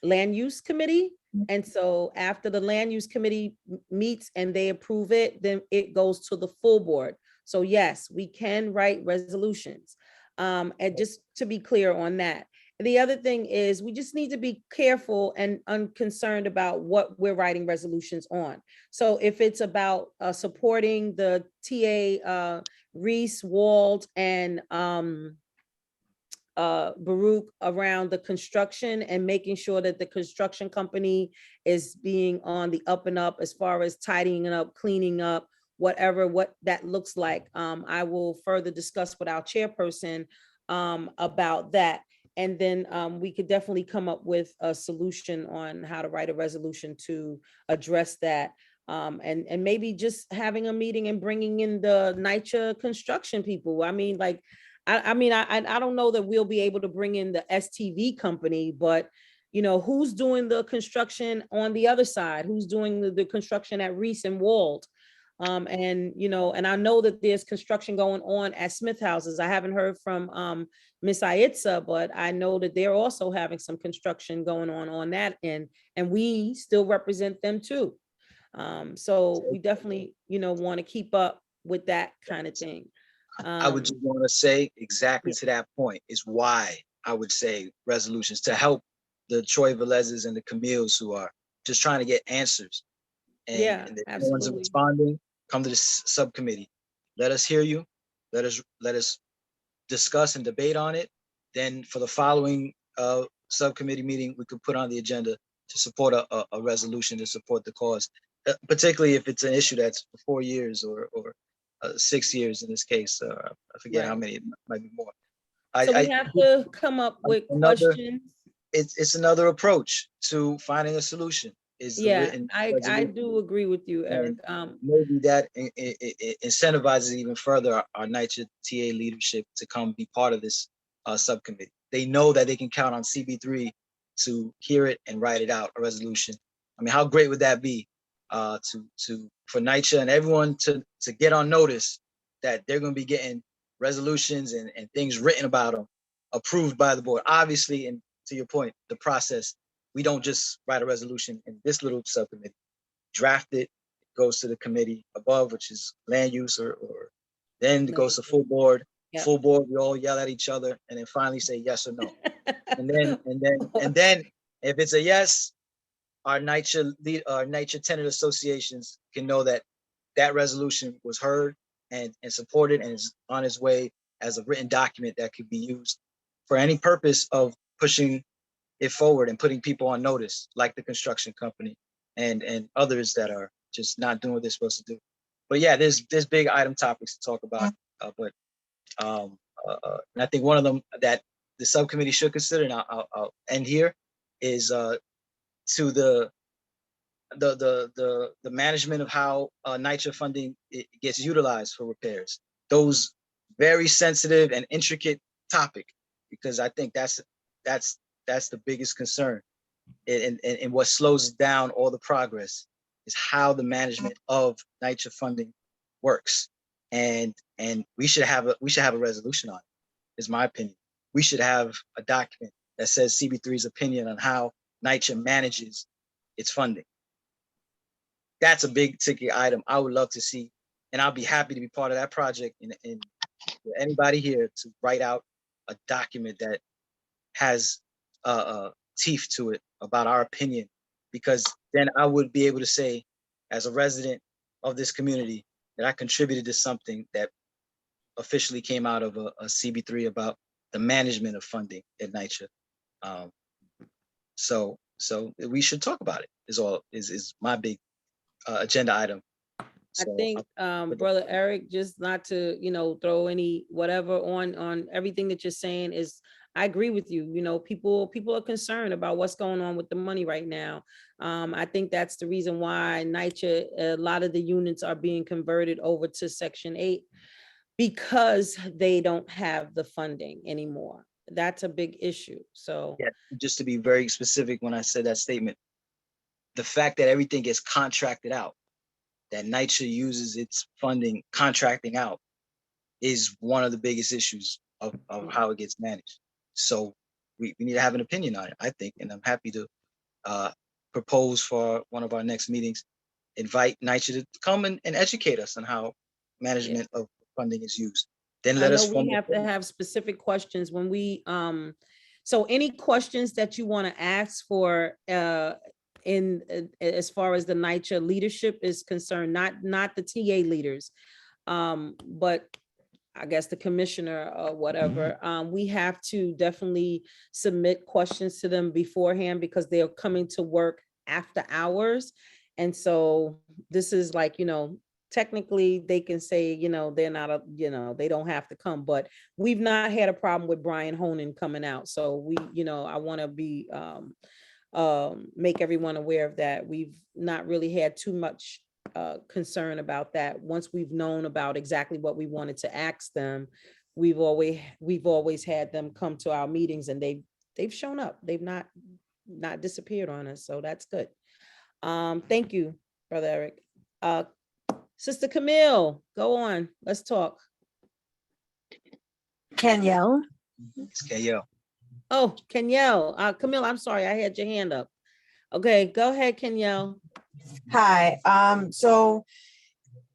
land use committee. And so after the land use committee meets and they approve it, then it goes to the full board. So yes, we can write resolutions. And just to be clear on that. The other thing is we just need to be careful and unconcerned about what we're writing resolutions on. So if it's about supporting the TA Reese, Wald, and Baruch around the construction and making sure that the construction company is being on the up and up as far as tidying up, cleaning up, what that looks like. I will further discuss with our chairperson about that. And then we could definitely come up with a solution on how to write a resolution to address that. And maybe just having a meeting and bringing in the NYCHA construction people. I mean, like, I don't know that we'll be able to bring in the STV company, but who's doing the construction on the other side? Who's doing the construction at Reese and Wald? And I know that there's construction going on at Smith Houses. I haven't heard from Miss NYCHA, but I know that they're also having some construction going on that end, and we still represent them too. So we definitely, want to keep up with that kind of thing. I would just want to say exactly to that point is why I would say resolutions, to help the Troy Velez's and the Camille's who are just trying to get answers. Yeah, And if no one's absolutely. responding, come to the subcommittee. Let us hear you. Let us discuss and debate on it. Then for the following subcommittee meeting, we could put on the agenda to support a resolution to support the cause, particularly if it's an issue that's for 4 years or 6 years in this case. I forget how Right. many, it might be more. So we have to come up with questions. It's another approach to finding a solution. Is the Yeah, written I resolution. do agree with you, Eric. Maybe that it incentivizes even further our NYCHA TA leadership to come be part of this subcommittee. They know that they can count on CB3 to hear it and write it out, a resolution. I mean, how great would that be for NYCHA and everyone to get on notice that they're going to be getting resolutions and things written about them approved by the board. Obviously, and to your point, the process, we don't just write a resolution in this little subcommittee. Draft it, goes to the committee above, which is land use, or then it goes to full board. Yep. Full board, we all yell at each other and then finally say yes or no. and then if it's a yes, our NYCHA tenant associations can know that that resolution was heard and supported and is on its way as a written document that could be used for any purpose of pushing it forward and putting people on notice, like the construction company and others that are just not doing what they're supposed to do. But yeah, there's big item topics to talk about. And I think one of them that the subcommittee should consider, and I'll end here, is to the management of how NYCHA funding gets utilized for repairs. Those very sensitive and intricate topic, because I think that's the biggest concern. And what slows down all the progress is how the management of NYCHA funding works. And we should have a resolution on it, is my opinion. We should have a document that says CB3's opinion on how NYCHA manages its funding. That's a big ticket item I would love to see. And I'll be happy to be part of that project and anybody here to write out a document that has teeth to it about our opinion, because then I would be able to say, as a resident of this community, that I contributed to something that officially came out of a CB3 about the management of funding at NYCHA. So we should talk about it. Is my big agenda item. I think, Brother Eric, just not to, throw any whatever on everything that you're saying is, I agree with you. People are concerned about what's going on with the money right now. I think that's the reason why NYCHA, a lot of the units are being converted over to Section 8 because they don't have the funding anymore. That's a big issue. So yeah, just to be very specific, when I said that statement, the fact that everything gets contracted out, that NYCHA uses its funding contracting out, is one of the biggest issues of how it gets managed. So we need to have an opinion on it, I think, and I'm happy to propose for one of our next meetings, invite NYCHA to come and educate us on how management of funding is used. Then let us we have to have specific questions when we so any questions that you want to ask for in as far as the NYCHA leadership is concerned, not the TA leaders, but I guess the commissioner or whatever, we have to definitely submit questions to them beforehand because they're coming to work after hours. And so this is like, technically they can say, they're not they don't have to come, but we've not had a problem with Brian Honan coming out. So we, I want to be, make everyone aware of that. We've not really had too much concern about that. Once we've known about exactly what we wanted to ask them, we've always had them come to our meetings, and they've shown up. They've not disappeared on us, so that's good. Thank you, Brother Eric. Sister Camille, go on. Let's talk. Kenyelle. It's Kenyelle. Oh, Kenyelle. Camille, I'm sorry, I had your hand up. Okay, go ahead, Kenyelle. Hi. So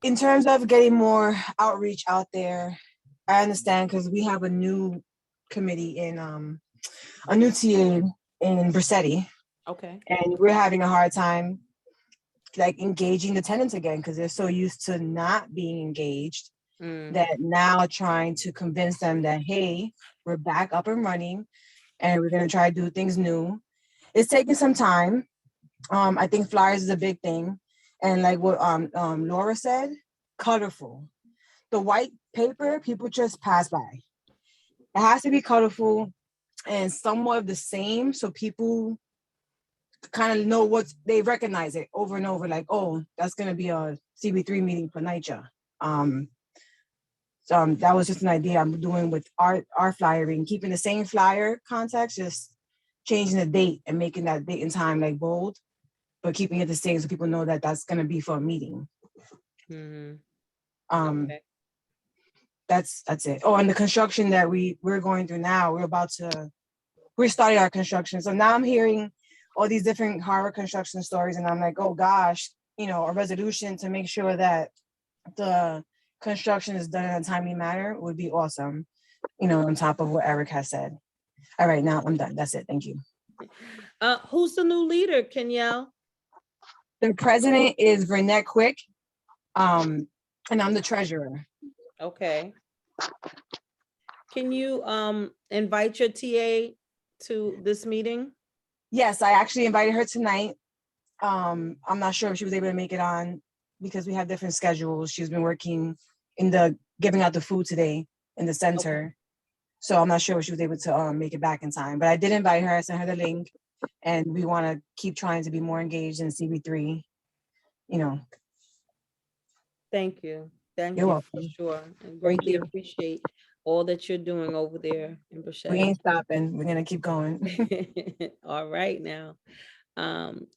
in terms of getting more outreach out there, I understand because we have a new committee in a new TA in Brissetti, Okay. and we're having a hard time like engaging the tenants again because they're so used to not being engaged Mm. that now trying to convince them that, hey, we're back up and running and we're going to try to do things new. It's taking some time. I think flyers is a big thing. And like what Laura said, colorful. The white paper, people just pass by. It has to be colorful and somewhat of the same so people kind of know what they recognize it over and over, like, oh, that's going to be a CB3 meeting for NYCHA. So that was just an idea I'm doing with our flyering, keeping the same flyer context, just changing the date and making that date and time like bold, but keeping it the same so people know that that's going to be for a meeting. Mhm. Um, Okay. that's it. Oh, and the construction that we're going through now, we're starting our construction. So now I'm hearing all these different horror construction stories, and I'm like, oh gosh, a resolution to make sure that the construction is done in a timely manner would be awesome. On top of what Eric has said. All right, now I'm done. That's it. Thank you. Who's the new leader, Kenyelle? The president is Renette Quick, and I'm the treasurer. Okay. Can you invite your TA to this meeting? Yes, I actually invited her tonight. I'm not sure if she was able to make it on because we have different schedules. She's been working in the giving out the food today in the center. So I'm not sure if she was able to make it back in time, but I did invite her. I sent her the link, and we want to keep trying to be more engaged in CB3. Thank you. Thank You're you welcome. for sure. And greatly you. appreciate all that you're doing over there in We Bruchette. ain't stopping. We're gonna keep going. All right now.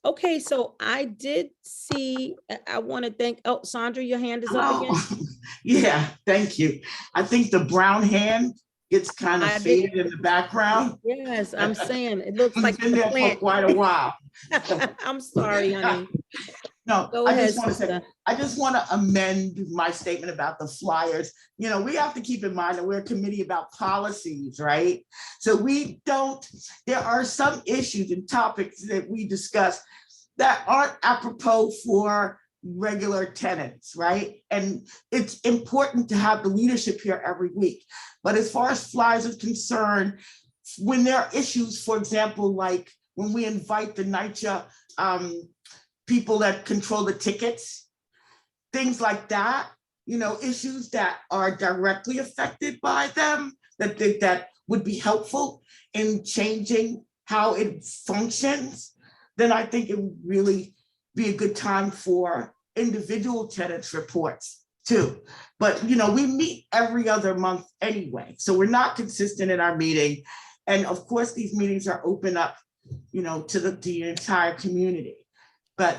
Okay, so I did see, I want to thank, Sandra, your hand is up again. Yeah, thank you. I think the brown hand gets kind of I faded did. in the background. Yes, I'm saying, it looks like It's been the there for plant. quite a while. I'm sorry, honey. No, Go I ahead, just want to say, sister. I just want to amend my statement about the flyers. We have to keep in mind that we're a committee about policies, right? So there are some issues and topics that we discuss that aren't apropos for regular tenants, right? And it's important to have the leadership here every week. But as far as flyers is concerned, when there are issues, for example, like when we invite the NYCHA people that control the tickets, things like that, issues that are directly affected by them, that would be helpful in changing how it functions, then I think it would really be a good time for individual tenants reports too. But, we meet every other month anyway, so we're not consistent in our meeting. And of course, these meetings are open up, to the entire community. But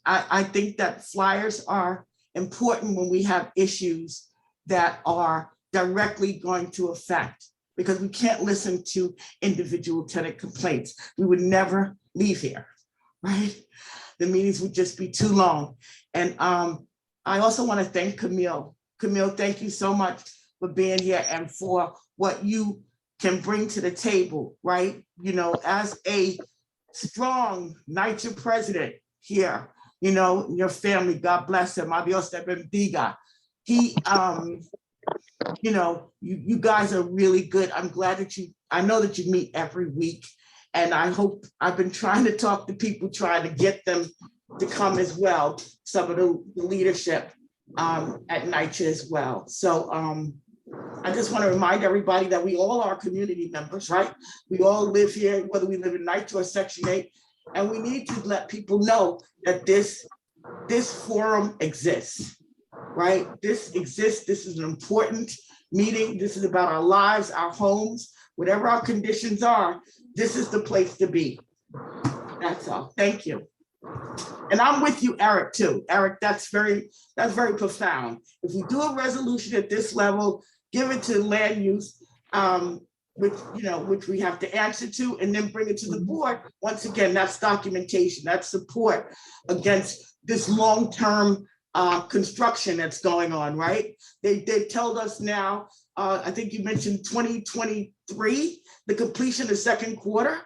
I think that flyers are important when we have issues that are directly going to affect, because we can't listen to individual tenant complaints. We would never leave here, right? The meetings would just be too long. And I also want to thank Camille. Camille, thank you so much for being here and for what you can bring to the table, right? As a strong NYCHA president here, your family, God bless him. Adios te bendiga. He, you guys are really good. I'm glad that I know that you meet every week. And I've been trying to talk to people, trying to get them to come as well, some of the leadership at NYCHA as well. So I just want to remind everybody that we all are community members, right? We all live here, whether we live in NYCHA or Section 8, and we need to let people know that this forum exists, right? This exists. This is an important meeting. This is about our lives, our homes, whatever our conditions are. This is the place to be. That's all. Thank you. And I'm with you, Eric, too. Eric, that's very profound. If we do a resolution at this level, give it to land use, which we have to answer to, and then bring it to the board. Once again, that's documentation, that's support against this long-term construction that's going on, right? They told us now, I think you mentioned 2023, the completion of second quarter.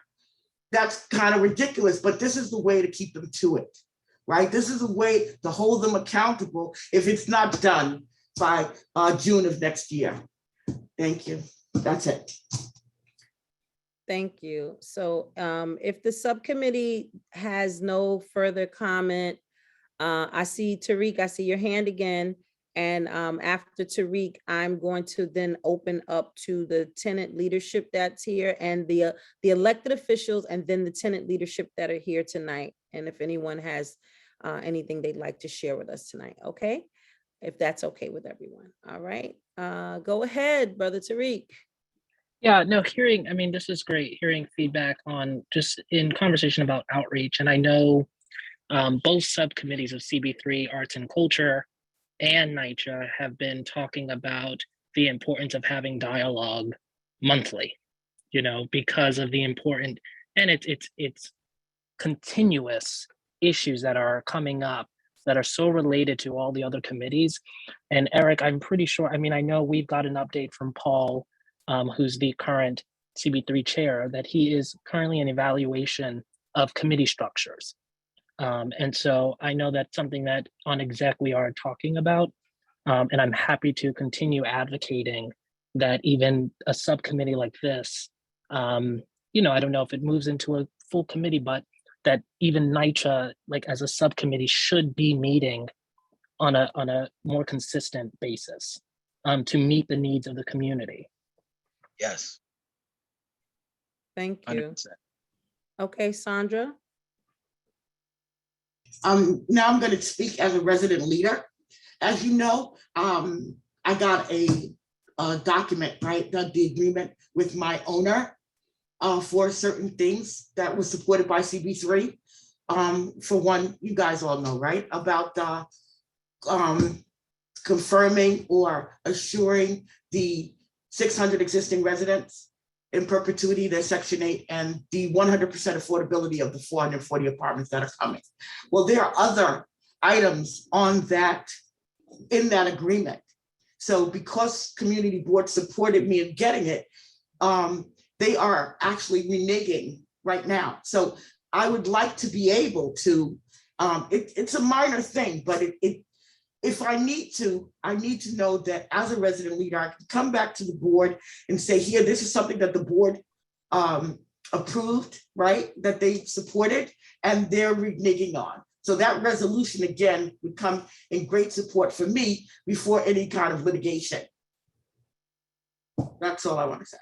that's kind of ridiculous, but this is the way to keep them to it, right? This is a way to hold them accountable if it's not done by June of next year. Thank you. That's it. Thank you. So if the subcommittee has no further comment, I see Tariq, I see your hand again. And after Tariq, I'm going to then open up to the tenant leadership that's here and the elected officials and then the tenant leadership that are here tonight. And if anyone has anything they'd like to share with us tonight, okay? If that's okay with everyone. All right, go ahead, Brother Tariq. Yeah, no, I mean, this is great, hearing feedback on just in conversation about outreach. And I know both subcommittees of CB3, Arts and Culture, and NYCHA have been talking about the importance of having dialogue monthly, because of the important, and it's continuous issues that are coming up that are so related to all the other committees. And Eric, I'm pretty sure, I mean, I know we've got an update from Paul, who's the current CB3 chair, that he is currently in evaluation of committee structures. And so I know that's something that on exec we are talking about, and I'm happy to continue advocating that even a subcommittee like this, I don't know if it moves into a full committee, but that even NYCHA, like as a subcommittee, should be meeting on a more consistent basis to meet the needs of the community. Yes. Thank you. 100%. Okay, Sandra. Now I'm going to speak as a resident leader. As you know, I got a document, right, the agreement with my owner for certain things that was supported by CB3. For one, you guys all know, right, about confirming or assuring the 600 existing residents in perpetuity, their Section 8, and the 100% affordability of the 440 apartments that are coming. Well, there are other items on that, in that agreement. So because community board supported me in getting it, they are actually reneging right now. So I would like to be able to, it's a minor thing, but if I need to know that as a resident leader, I can come back to the board and say, here, this is something that the board approved, right? That they supported and they're reneging on. So that resolution, again, would come in great support for me before any kind of litigation. That's all I want to say.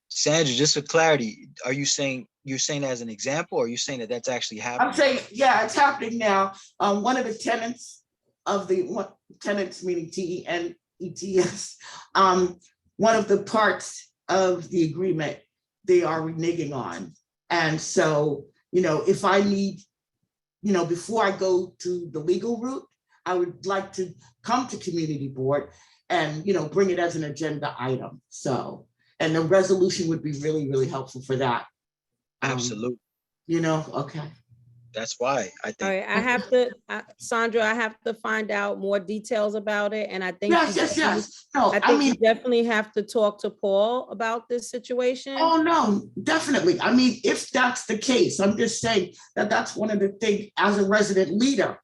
Sandra, just for clarity, are you saying, you're saying as an example, or are you saying that that's actually happening? I'm saying, yeah, it's happening now. One of the tenants of the tenants, meaning TENETS, one of the parts of the agreement they are reneging on. And so, if I need, before I go to the legal route, I would like to come to community board and, bring it as an agenda item. So, and the resolution would be really, really helpful for that. Absolutely. Okay. That's why I think. All right, I have to, Sandra, I have to find out more details about it. And I think Yes. No, I think you definitely have to talk to Paul about this situation. Oh, no, definitely. I mean, if that's the case, I'm just saying that that's one of the things as a resident leader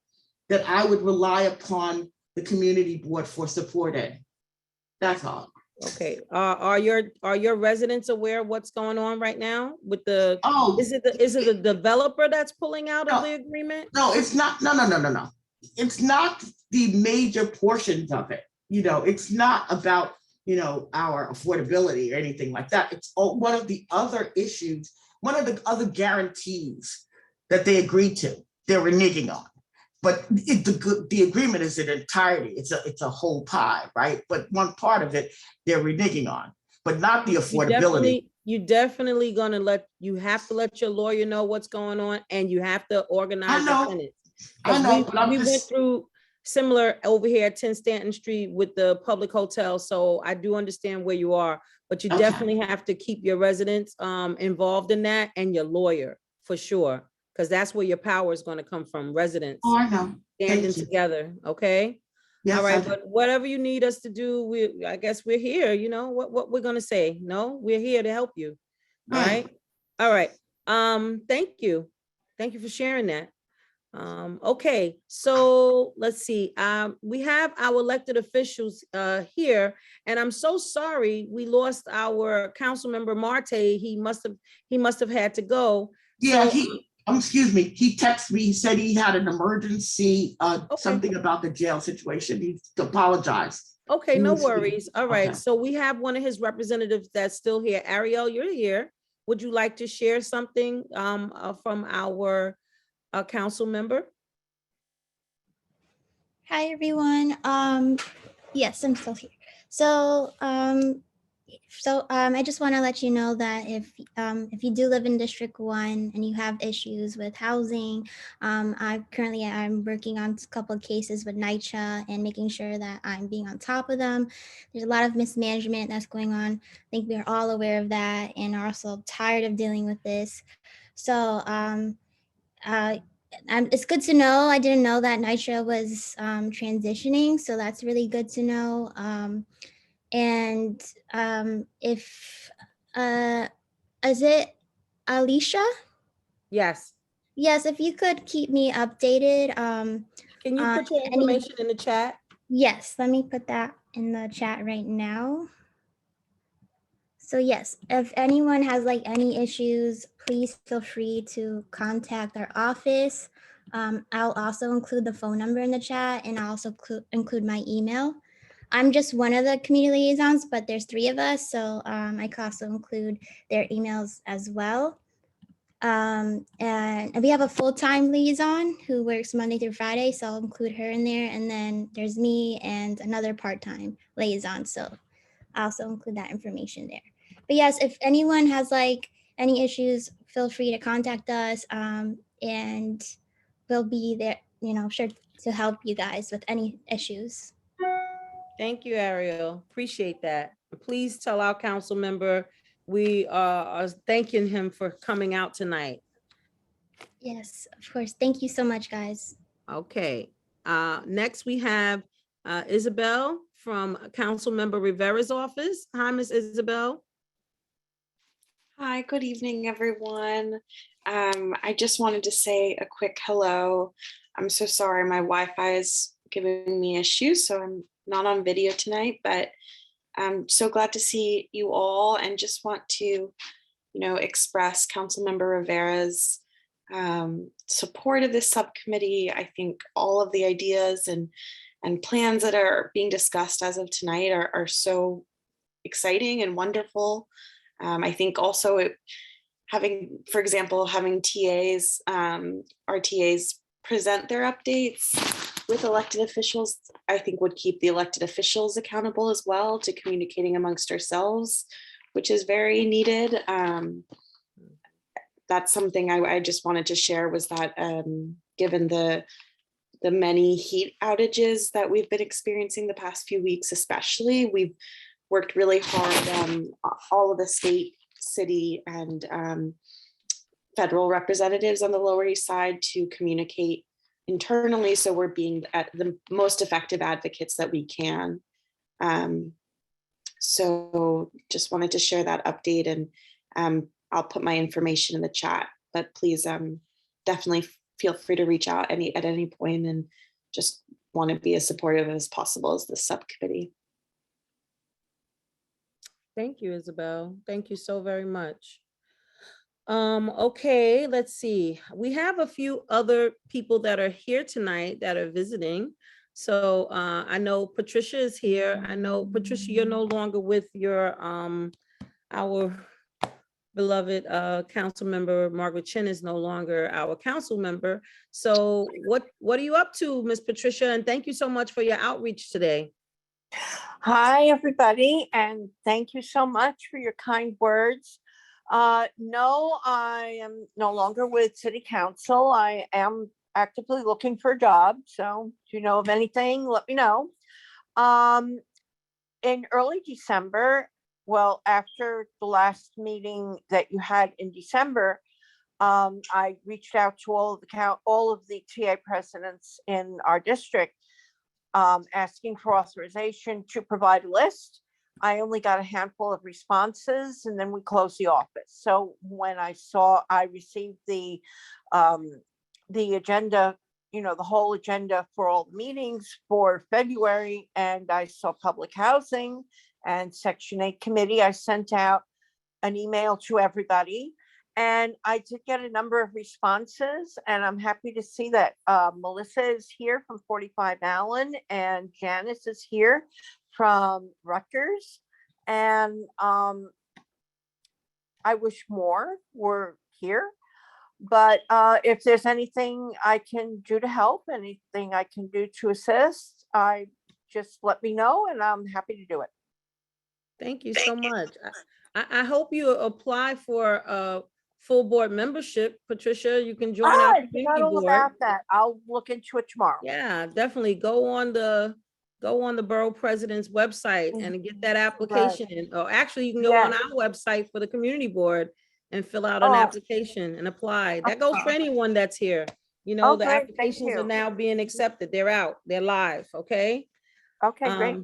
that I would rely upon the community board for support in. That's all. Okay, are your residents aware of what's going on right now with the, is it the developer that's pulling out of the agreement? No, it's not, no. It's not the major portions of it. It's not about, our affordability or anything like that. It's one of the other issues, one of the other guarantees that they agreed to, they're reneging on. But the agreement is in entirety. It's a whole pie, right? But one part of it they're reneging on, but not the affordability. You definitely you have to let your lawyer know what's going on, and you have to organize the tenants. I know. We went through similar over here at 10 Stanton Street with the public hotel, so I do understand where you are. But you definitely have to keep your residents involved in that, and your lawyer for sure. Because that's where your power is going to come from, residents. Oh, I know. Standing together, okay? Yes, all right, but whatever you need us to do, I guess we're here. What we're going to say? No, we're here to help you. All right. All right. Thank you. Thank you for sharing that. Okay, so let's see. We have our elected officials here, and I'm so sorry we lost our council member Marte. He must have had to go. Yeah, So, excuse me, he texted me, he said he had an emergency, okay. something about the jail situation. He apologized. Okay, He no was- worries. All right, Okay. so we have one of his representatives that's still here. Ariel, you're here. Would you like to share something from our council member? Hi, everyone. Yes, I'm still here. So, I just want to let you know that if you do live in District 1 and you have issues with housing, I'm working on a couple of cases with NYCHA and making sure that I'm being on top of them. There's a lot of mismanagement that's going on. I think we're all aware of that and are also tired of dealing with this. So, it's good to know. I didn't know that NYCHA was transitioning, so that's really good to know. If is it Alicia? Yes. Yes, if you could keep me updated. Can you on put your any- information in the chat? Yes, let me put that in the chat right now. So yes, if anyone has like any issues, please feel free to contact our office. I'll also include the phone number in the chat, and I'll also include my email. I'm just one of the community liaisons, but there's 3 of us, so I could also include their emails as well. And we have a full-time liaison who works Monday through Friday, so I'll include her in there. And then there's me and another part-time liaison, so I'll also include that information there. But yes, if anyone has like any issues, feel free to contact us, and we'll be there, sure to help you guys with any issues. Thank you, Ariel. Appreciate that. Please tell our council member we are thanking him for coming out tonight. Yes, of course. Thank you so much, guys. Okay. Next we have Isabel from Council Member Rivera's office. Hi, Miss Isabel. Hi, good evening, everyone. I just wanted to say a quick hello. I'm so sorry, my Wi-Fi is giving me issues, so I'm not on video tonight, but I'm so glad to see you all and just want to, express Councilmember Rivera's support of this subcommittee. I think all of the ideas and plans that are being discussed as of tonight are so exciting and wonderful. I think also having TAs, our TAs present their updates with elected officials, I think would keep the elected officials accountable as well to communicating amongst ourselves, which is very needed. That's something I just wanted to share, was that given the many heat outages that we've been experiencing the past few weeks, especially, we've worked really hard, all of the state, city, and federal representatives on the Lower East Side to communicate internally, so we're being at the most effective advocates that we can. So just wanted to share that update, and I'll put my information in the chat, but please definitely feel free to reach out at any point, and just want to be as supportive as possible as the subcommittee. Thank you, Isabel. Thank you so very much. Okay, let's see. We have a few other people that are here tonight that are visiting. So I know Patricia is here. I know, Patricia, you're no longer with your our beloved council member. Margaret Chin is no longer our council member. So what are you up to, Miss Patricia? And thank you so much for your outreach today. Hi, everybody, and thank you so much for your kind words. No, I am no longer with City Council. I am actively looking for a job, so if you know of anything, let me know. In early December, well, after the last meeting that you had in December, I reached out to all of the TA presidents in our district, asking for authorization to provide a list I only got a handful of responses and then we closed the office. So when I received the agenda, the whole agenda for all the meetings for February, and I saw public housing and Section 8 committee, I sent out an email to everybody. And I did get a number of responses, and I'm happy to see that Melissa is here from 45 Allen and Janice is here from Rutgers. And I wish more were here. But if there's anything I can do to help, anything I can do to assist, just let me know and I'm happy to do it. Thank you so much. I hope you apply for full board membership. Patricia, you can join our I forgot community all board. about that. I'll look into it tomorrow. Yeah, definitely go on the borough president's website and get that application in. Or actually, you can go on Yes. our website for the community board and fill out an application and apply. That goes for anyone that's here. The great. Thank applications are you. now being accepted. They're out. They're live. Okay. Okay, great.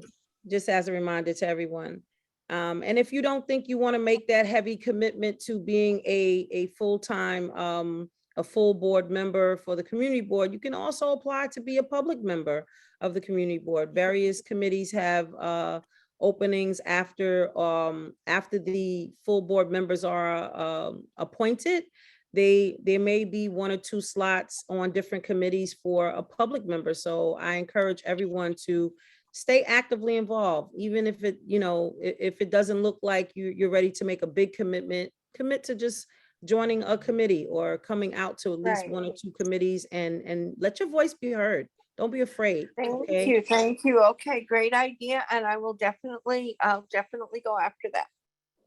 Just as a reminder to everyone. And if you don't think you want to make that heavy commitment to being a full-time, a full board member for the community board, you can also apply to be a public member of the community board. Various committees have openings after the full board members are appointed. There may be 1 or 2 slots on different committees for a public member. So I encourage everyone to stay actively involved, even if it doesn't look like you're ready to make a big commitment. Commit to just joining a committee or coming out to at least 1 or 2 committees and let your voice be heard. Don't be afraid. Thank you. Okay, great idea. And I'll definitely go after that.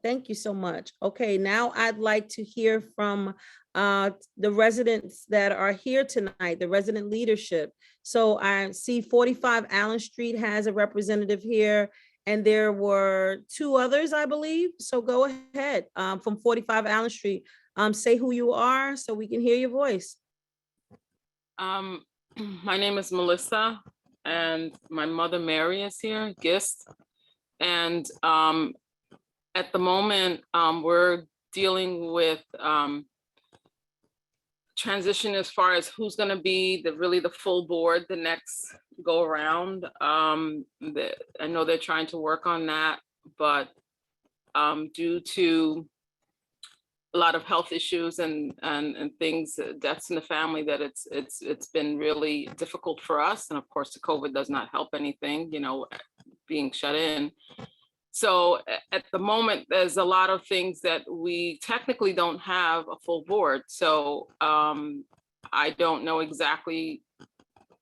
Thank you so much. Okay, now I'd like to hear from the residents that are here tonight, the resident leadership. So I see 45 Allen Street has a representative here, and there were 2 others, I believe. So go ahead from 45 Allen Street. Say who you are so we can hear your voice. My name is Melissa, and my mother Mary is here, Gist. And at the moment, we're dealing with transition as far as who's going to be the full board the next go around. I know they're trying to work on that, but due to a lot of health issues and things, deaths in the family, that it's been really difficult for us. And of course, the COVID does not help anything, being shut in. So at the moment, there's a lot of things that we technically don't have a full board. So I don't know exactly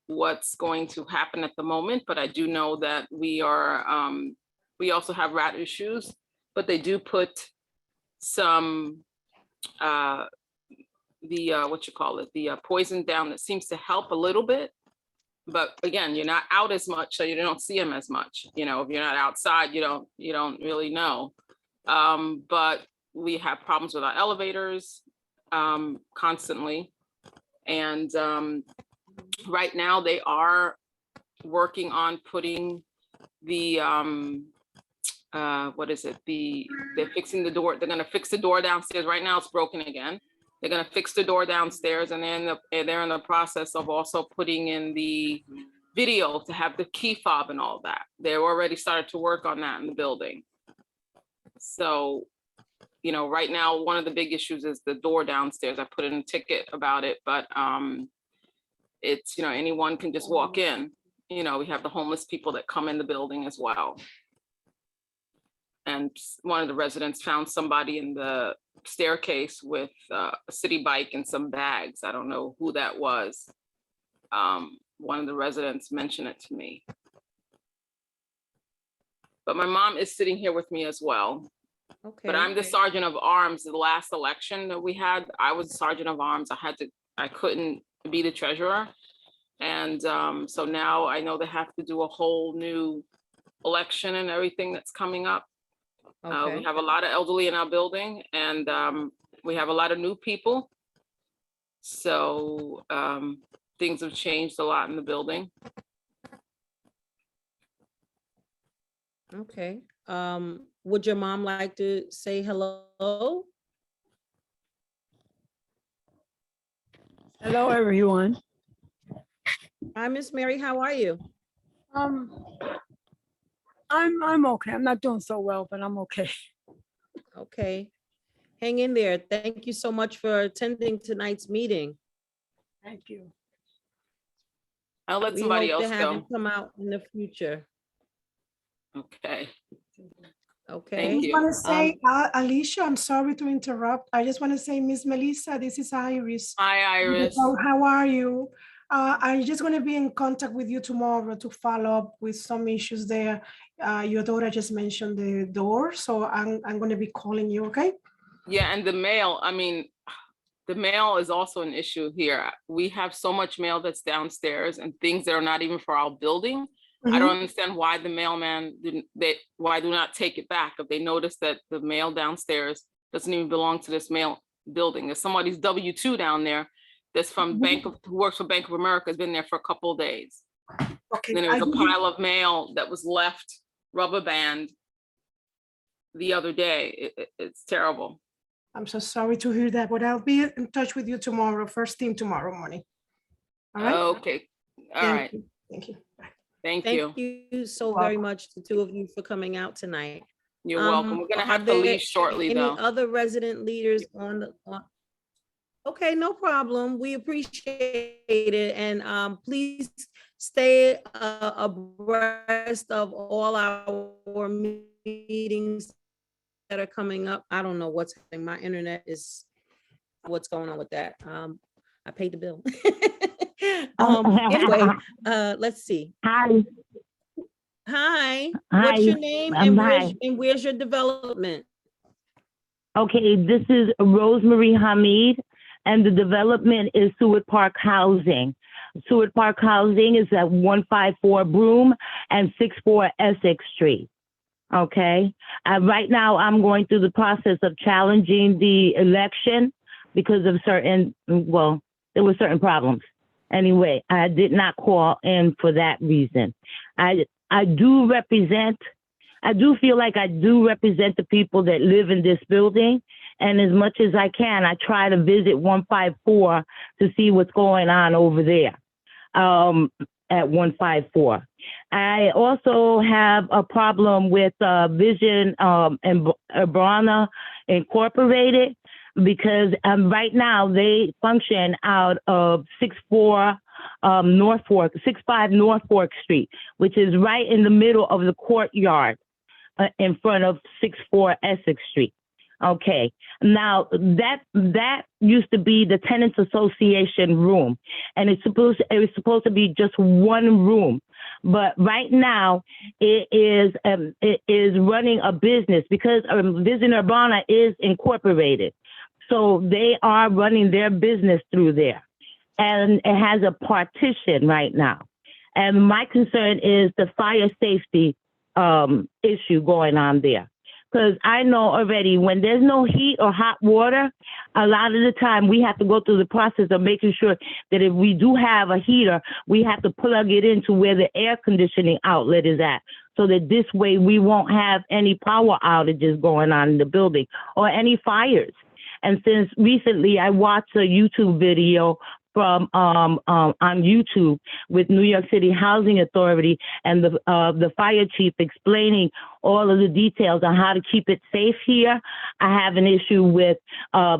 what's going to happen at the moment, but I do know that we also have rat issues, but they do put some, the poison down that seems to help a little bit. But again, you're not out as much, so you don't see them as much. If you're not outside, you don't really know. But we have problems with our elevators constantly. And right now they are working on putting the they're fixing the door. They're gonna fix the door downstairs. Right now it's broken again. They're gonna fix the door downstairs, and then they're in the process of also putting in the video to have the key fob and all that. They're already started to work on that in the building. So, right now, one of the big issues is the door downstairs. I put in a ticket about it, but it's, anyone can just walk in. We have the homeless people that come in the building as well. And one of the residents found somebody in the staircase with a city bike and some bags. I don't know who that was. One of the residents mentioned it to me. But my mom is sitting here with me as well. Okay. But I'm the sergeant of arms. The last election that we had, I was sergeant of arms. I couldn't be the treasurer. And so now I know they have to do a whole new election and everything that's coming up. Okay. We have a lot of elderly in our building, and we have a lot of new people. So things have changed a lot in the building. Okay. Would your mom like to say hello? Hello, everyone. Hi, Miss Mary, how are you? Um, I'm okay. I'm not doing so well, but I'm okay. Okay, hang in there. Thank you so much for attending tonight's meeting. Thank you. I'll let We somebody hope to else have you go. come out in the future. Okay, Okay. I Thank just you. want to say, Alicia, I'm sorry to interrupt. I just want to say, Miss Melissa, this is Iris. Hi, Iris. How are you? I'm just going to be in contact with you tomorrow to follow up with some issues there. Your daughter just mentioned the door, so I'm going to be calling you, okay? Yeah, and the mail, I mean, the mail is also an issue here. We have so much mail that's downstairs and things that are not even for our building. I don't understand why the mailman why do not take it back if they notice that the mail downstairs doesn't even belong to this mail building. There's somebody's W-2 down there that's from who works for Bank of America, has been there for a couple of days. Okay. Then there was a pile of mail that was left rubber band the other day. It's terrible. I'm so sorry to hear that, but I'll be in touch with you tomorrow, first thing tomorrow morning. All right? Okay, all right. Thank you. Thank you. Thank you so very much, the two of you, for coming out tonight. You're welcome. We're gonna Are have to there leave shortly, any though. other resident leaders on the? Okay, no problem. We appreciate it, and please stay abreast of all our meetings that are coming up. I don't know what's happening. My internet is, what's going on with that? I paid the bill. Anyway, let's see. Hi. Hi. Hi. What's your name Hi. and where's your development? Okay, this is Rosemary Hamid, and the development is Seward Park Housing. Seward Park Housing is at 154 Broome and 64 Essex Street. Okay. Right now, I'm going through the process of challenging the election because of certain, well, there were certain problems. Anyway, I did not call in for that reason. I do feel like I do represent the people that live in this building. And as much as I can, I try to visit 154 to see what's going on over there at 154. I also have a problem with Vision and Urbana Incorporated, because right now they function out of 65 North Fork Street, which is right in the middle of the courtyard in front of 64 Essex Street. Okay, now that used to be the Tenants Association room, and it was supposed to be just one room. But right now, it is running a business because Vision Urbana is incorporated. So they are running their business through there. And it has a partition right now. And my concern is the fire safety issue going on there. Because I know already when there's no heat or hot water, a lot of the time we have to go through the process of making sure that if we do have a heater, we have to plug it into where the air conditioning outlet is at. So that this way we won't have any power outages going on in the building or any fires. And since recently I watched a YouTube video from on YouTube with New York City Housing Authority and the fire chief explaining all of the details on how to keep it safe here. I have an issue with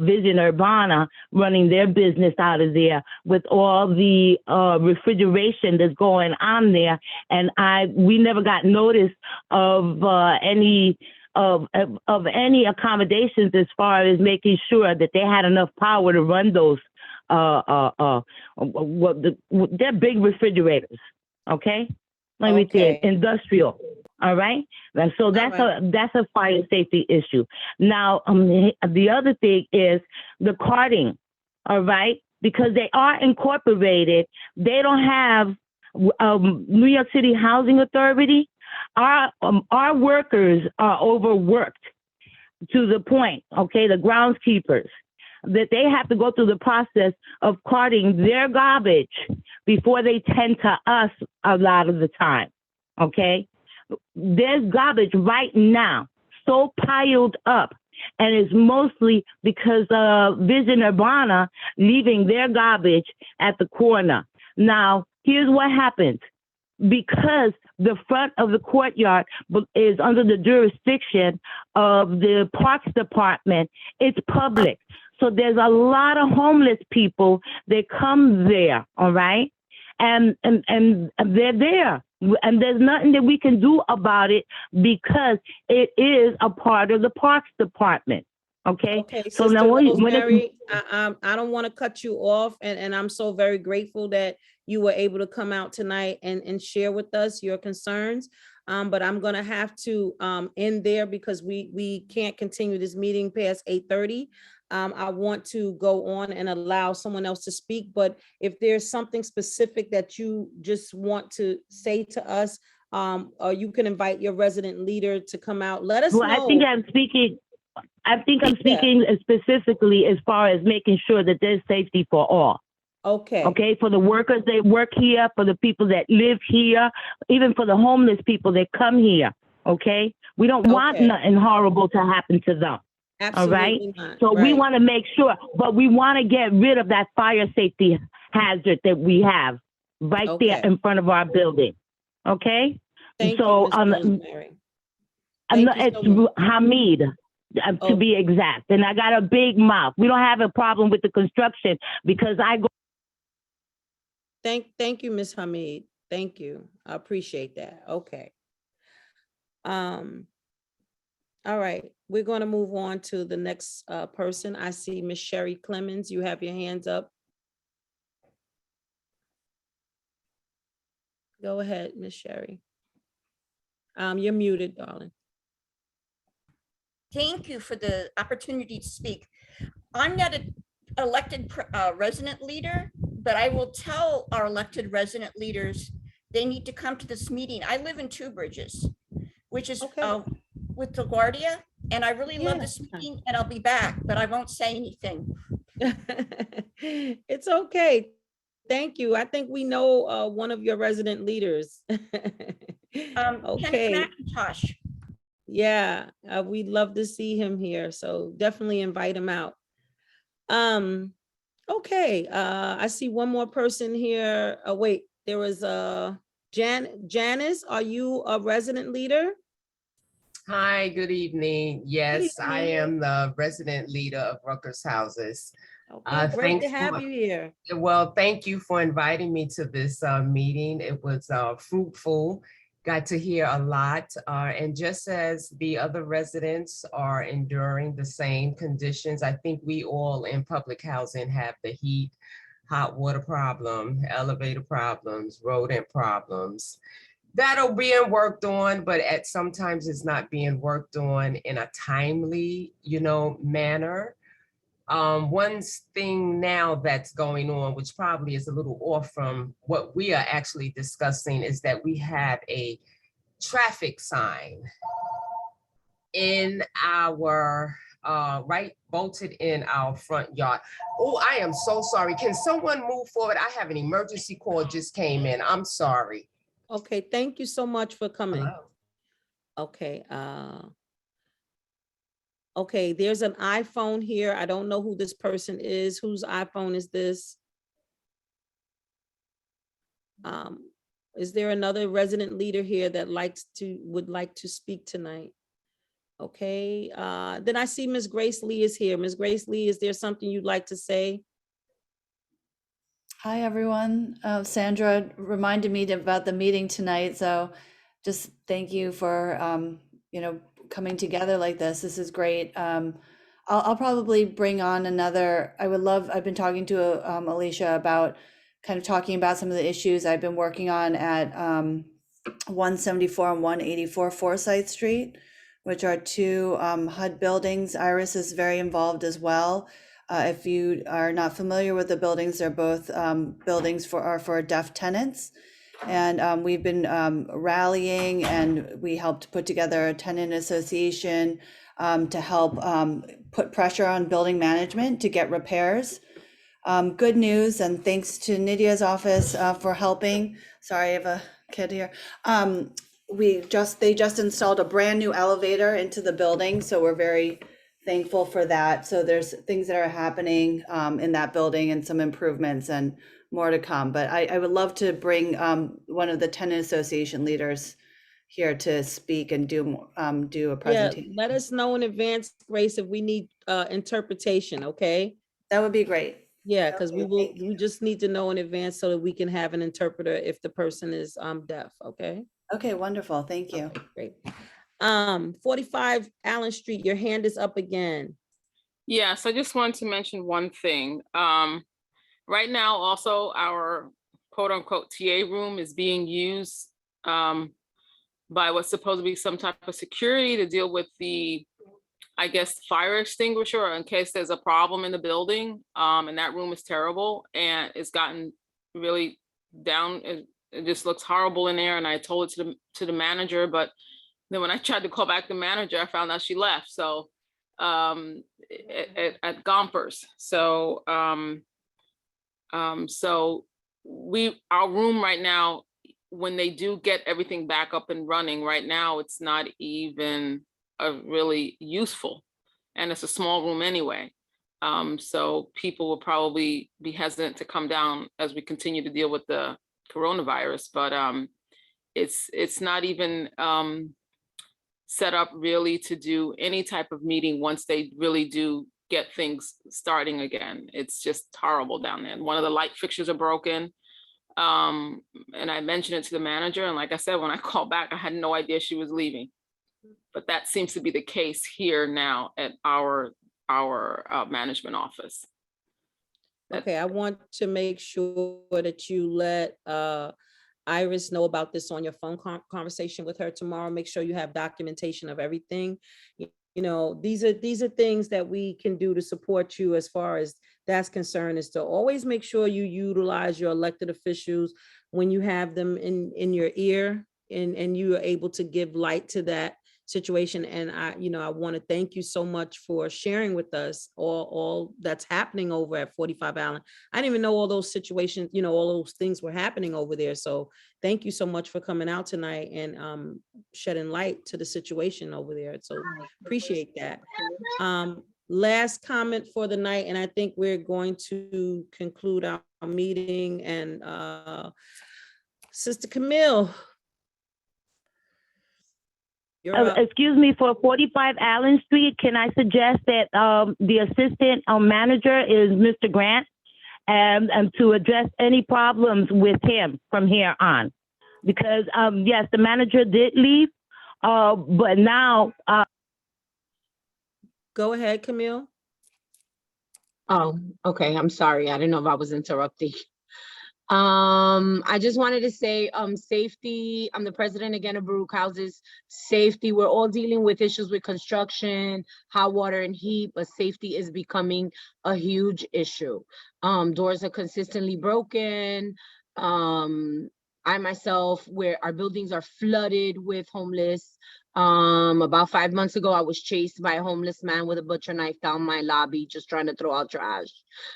Vision Urbana running their business out of there with all the refrigeration that's going on there, and we never got notice of any accommodations as far as making sure that they had enough power to run those they're big refrigerators, okay? Let me say industrial, all right? And so that's a fire safety issue. Now, the other thing is the carting, all right? Because they are incorporated, they don't have New York City Housing Authority. Our workers are overworked to the point, okay, the groundskeepers, that they have to go through the process of carting their garbage before they tend to us a lot of the time, okay? There's garbage right now, so piled up. And it's mostly because of Vision Urbana leaving their garbage at the corner. Now, here's what happens. Because the front of the courtyard is under the jurisdiction of the Parks Department, it's public. So there's a lot of homeless people that come there, all right? And they're there. And there's nothing that we can do about it because it is a part of the Parks Department. Okay. Okay, So Sister now when Rosemary, I don't want to cut you off, and I'm so very grateful that you were able to come out tonight and share with us your concerns. But I'm gonna have to end there because we can't continue this meeting past 8:30. I want to go on and allow someone else to speak, but if there's something specific that you just want to say to us, or you can invite your resident leader to come out, let us know. I think I'm speaking specifically as far as making sure that there's safety for all. Okay. Okay, for the workers that work here, for the people that live here, even for the homeless people that come here. Okay, we don't want nothing horrible to happen to them. Absolutely all right. not. So we Right. want to make sure, but we want to get rid of that fire safety hazard that we have right there in front of our building. Okay. Thank so you, Ms. Rosemary. it's Hamid. To be exact, and I got a big mouth. We don't have a problem with the construction because I go. Thank you, Ms. Hamid. Thank you. I appreciate that. Okay. All right, we're going to move on to the next person. I see Miss Sherry Clemens. You have your hands up. Go ahead, Miss Sherry. You're muted, darling. Thank you for the opportunity to speak. I'm not an elected resident leader, but I will tell our elected resident leaders they need to come to this meeting. I live in Two Bridges, which is with LaGuardia, and I really love this meeting, and I'll be back, but I won't say anything. It's okay. Thank you. I think we know one of your resident leaders. Okay. Ken McIntosh. Yeah, we'd love to see him here. So definitely invite him out. Okay, I see one more person here. Wait, there was Janice. Are you a resident leader? Hi, good evening. Yes, I am the resident leader of Baruch Houses. Okay, great to have you here. Well, thank you for inviting me to this meeting. It was fruitful. Got to hear a lot. And just as the other residents are enduring the same conditions, I think we all in public housing have the heat, hot water problem, elevator problems, rodent problems. That'll being worked on, but sometimes it's not being worked on in a timely, manner. One thing now that's going on, which probably is a little off from what we are actually discussing, is that we have a traffic sign in our bolted in our front yard. Oh, I am so sorry. Can someone move forward? I have an emergency call just came in. I'm sorry. Okay, thank you so much for coming. Hello. Okay, okay, there's an iPhone here. I don't know who this person is. Whose iPhone is this? Is there another resident leader here that would like to speak tonight? Okay, then I see Ms. Grace Lee is here. Ms. Grace Lee, is there something you'd like to say? Hi, everyone. Sandra reminded me about the meeting tonight, so just thank you for coming together like this. This is great. I'll probably bring on another. I've been talking to Alicia about kind of talking about some of the issues I've been working on at 174 and 184 Forsyth Street, which are two HUD buildings. Iris is very involved as well. If you are not familiar with the buildings, they're both buildings for deaf tenants. And we've been rallying, and we helped put together a tenant association to help put pressure on building management to get repairs. Good news, and thanks to Nydia's office for helping. Sorry, I have a kid here. they just installed a brand new elevator into the building, so we're very thankful for that. So there's things that are happening in that building and some improvements and more to come. But I would love to bring one of the tenant association leaders here to speak and do a Yeah, presentation. let us know in advance, Grace, if we need interpretation, okay? That would be great. Yeah, because Okay, we just need to know in advance so that we can have an interpreter if the person is deaf, okay? Okay, wonderful. Thank you. Okay, great. 45 Allen Street, your hand is up again. Yes, I just wanted to mention one thing. Right now, also our quote unquote TA room is being used by what's supposed to be some type of security to deal with the, I guess, fire extinguisher in case there's a problem in the building. And that room is terrible and it's gotten really down. It just looks horrible in there. And I told it to the manager, but then when I tried to call back the manager, I found out she left. So at Gompers. So our room right now, when they do get everything back up and running right now, it's not even really useful. And it's a small room anyway. So people will probably be hesitant to come down as we continue to deal with the coronavirus, but it's not even set up really to do any type of meeting once they really do get things starting again. It's just horrible down there. And one of the light fixtures are broken. And I mentioned it to the manager. And like I said, when I called back, I had no idea she was leaving. But that seems to be the case here now at our management office. Okay, I want to make sure that you let Iris know about this on your phone conversation with her tomorrow. Make sure you have documentation of everything. You know, these are things that we can do to support you as far as that's concerned, is to always make sure you utilize your elected officials when you have them in your ear and you are able to give light to that situation. And I want to thank you so much for sharing with us all that's happening over at 45 Allen. I didn't even know all those situations, all those things were happening over there. So thank you so much for coming out tonight and shedding light to the situation over there. So appreciate that. Last comment for the night, and I think we're going to conclude our meeting. And Sister Camille. Excuse me, for 45 Allen Street, can I suggest that the assistant manager is Mr. Grant, and to address any problems with him from here on? Because yes, the manager did leave, but now. Go ahead, Camille. Oh, okay. I'm sorry. I didn't know if I was interrupting. I just wanted to say, safety. I'm the president again of Baruch Houses. Safety. We're all dealing with issues with construction, hot water and heat, but safety is becoming a huge issue. Doors are consistently broken. I myself, where our buildings are flooded with homeless. About 5 months ago, I was chased by a homeless man with a butcher knife down my lobby, just trying to throw out trash.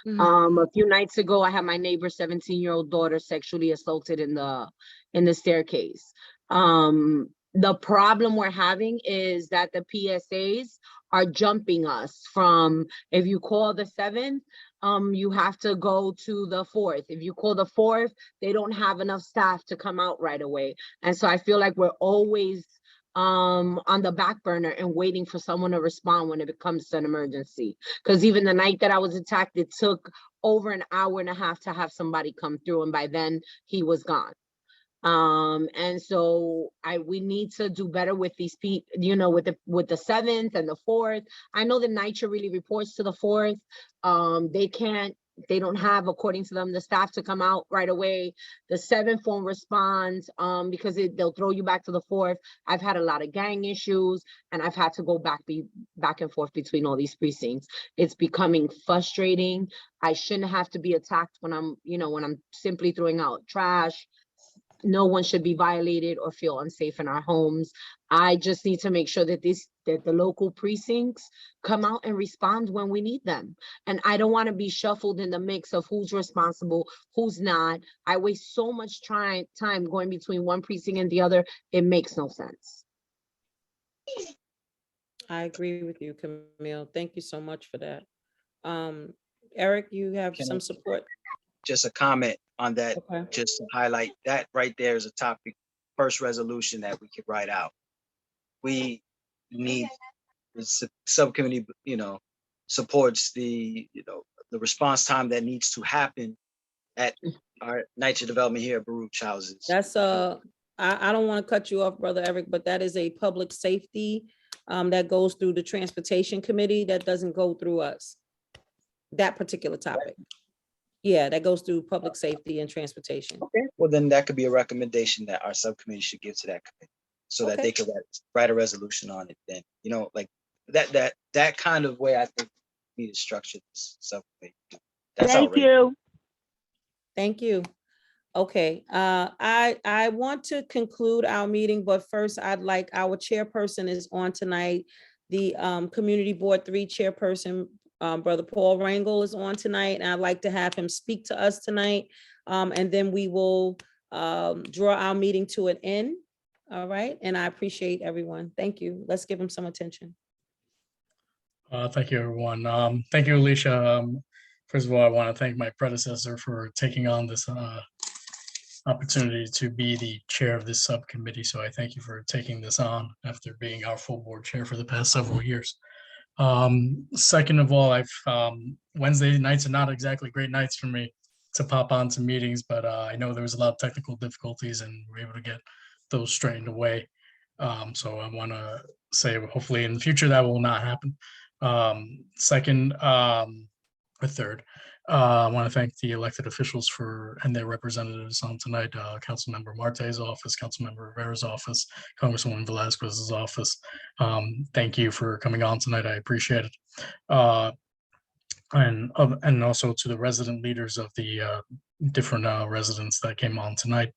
A few nights ago, I had my neighbor's 17-year-old daughter sexually assaulted in the staircase. The problem we're having is that the PSAs are jumping us from, if you call the 7th, you have to go to the 4th. If you call the 4th, they don't have enough staff to come out right away. And so I feel like we're always on the back burner and waiting for someone to respond when it becomes an emergency. Because even the night that I was attacked, it took over an hour and a half to have somebody come through, and by then he was gone. And so we need to do better with these people, with the 7th and the 4th. I know the NYCHA really reports to the 4th. They don't have, according to them, the staff to come out right away. The 7th won't respond because they'll throw you back to the 4th. I've had a lot of gang issues, and I've had to go back and forth between all these precincts. It's becoming frustrating. I shouldn't have to be attacked when I'm simply throwing out trash. No one should be violated or feel unsafe in our homes. I just need to make sure that that the local precincts come out and respond when we need them. And I don't want to be shuffled in the mix of who's responsible, who's not. I waste so much time going between one precinct and the other. It makes no sense. I agree with you, Camille. Thank you so much for that. Eric, you have Can I- some support? Just a comment on that, Okay. just to highlight that right there is a topic, first resolution that we could write out. We need the subcommittee, supports the response time that needs to happen at our NYCHA development here at Baruch Houses. That's I don't want to cut you off, Brother Eric, but that is a public safety that goes through the transportation committee. That doesn't go through us. That particular topic. Yeah, that goes through public safety and transportation. Okay, well, then that could be a recommendation that our subcommittee should give to that committee so that they could write a resolution on it then, like that kind of way I think we need to structure this subcommittee. That's Thank you. Thank you. Okay, I want to conclude our meeting, but first I'd like, our chairperson is on tonight. The Community Board 3 chairperson, Brother Paul Rangel, is on tonight, and I'd like to have him speak to us tonight. And then we will draw our meeting to an end. All right, and I appreciate everyone. Thank you. Let's give him some attention. Thank you, everyone. Thank you, Alicia. First of all, I want to thank my predecessor for taking on this opportunity to be the chair of this subcommittee. So I thank you for taking this on after being our full board chair for the past several years. Second of all, Wednesday nights are not exactly great nights for me to pop on to meetings, but I know there was a lot of technical difficulties and we were able to get those straightened away. So I want to say hopefully in the future that will not happen. Second, or third, I want to thank the elected officials and their representatives on tonight, Councilmember Marte's office, Councilmember Rivera's office, Congresswoman Velasquez's office. Thank you for coming on tonight. I appreciate it. And also to the resident leaders of the different residents that came on tonight.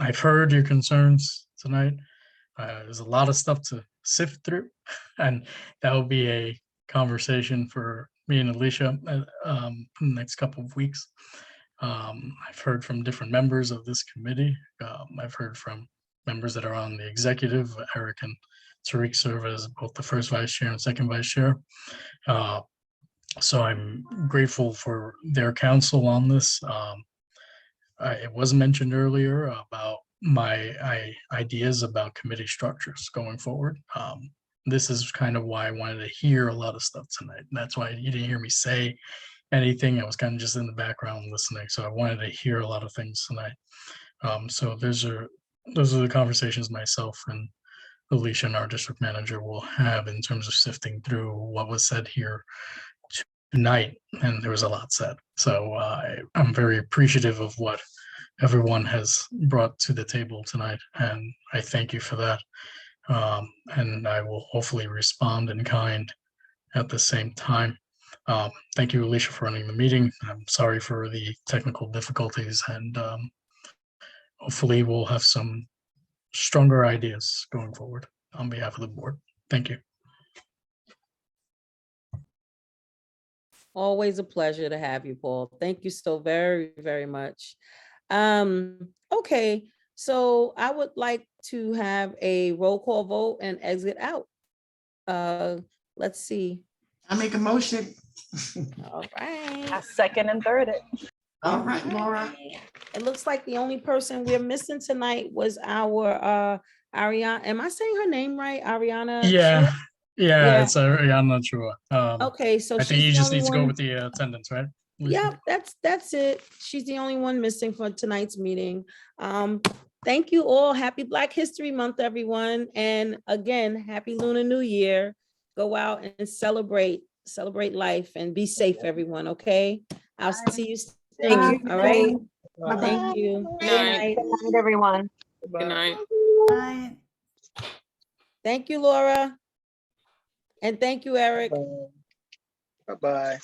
I've heard your concerns tonight. There's a lot of stuff to sift through, and that will be a conversation for me and Alicia in the next couple of weeks. I've heard from different members of this committee. I've heard from members that are on the executive. Eric and Tariq serve as both the first vice chair and second vice chair. So I'm grateful for their counsel on this. It was mentioned earlier about my ideas about committee structures going forward. This is kind of why I wanted to hear a lot of stuff tonight. And that's why you didn't hear me say anything. I was kind of just in the background listening. So I wanted to hear a lot of things tonight. So those are the conversations myself and Alicia and our district manager will have in terms of sifting through what was said here tonight. And there was a lot said. So I'm very appreciative of what everyone has brought to the table tonight. And I thank you for that. And I will hopefully respond in kind at the same time. Thank you, Alicia, for running the meeting. I'm sorry for the technical difficulties, and hopefully we'll have some stronger ideas going forward on behalf of the board. Thank you. Always a pleasure to have you, Paul. Thank you so very, very much. Okay, so I would like to have a roll call vote and exit out. Let's see. I make a motion. All right. I second and third it. All right, Laura. It looks like the only person we're missing tonight was our Ariana. Am I saying her name right? Ariana? Yeah, Yeah. it's I'm not sure. Okay, so I think she's you the just only need to go one- with the attendance, right? Alicia? Yeah, that's it. She's the only one missing for tonight's meeting. Thank you all. Happy Black History Month, everyone. And again, happy Lunar New Year. Go out and celebrate life and be safe, everyone. Okay. I'll see you soon. Thank you. All right. Bye-bye. Thank you. Good night. Good night, everyone. Good night. Bye. Thank you, Laura. And thank you, Eric. Bye-bye.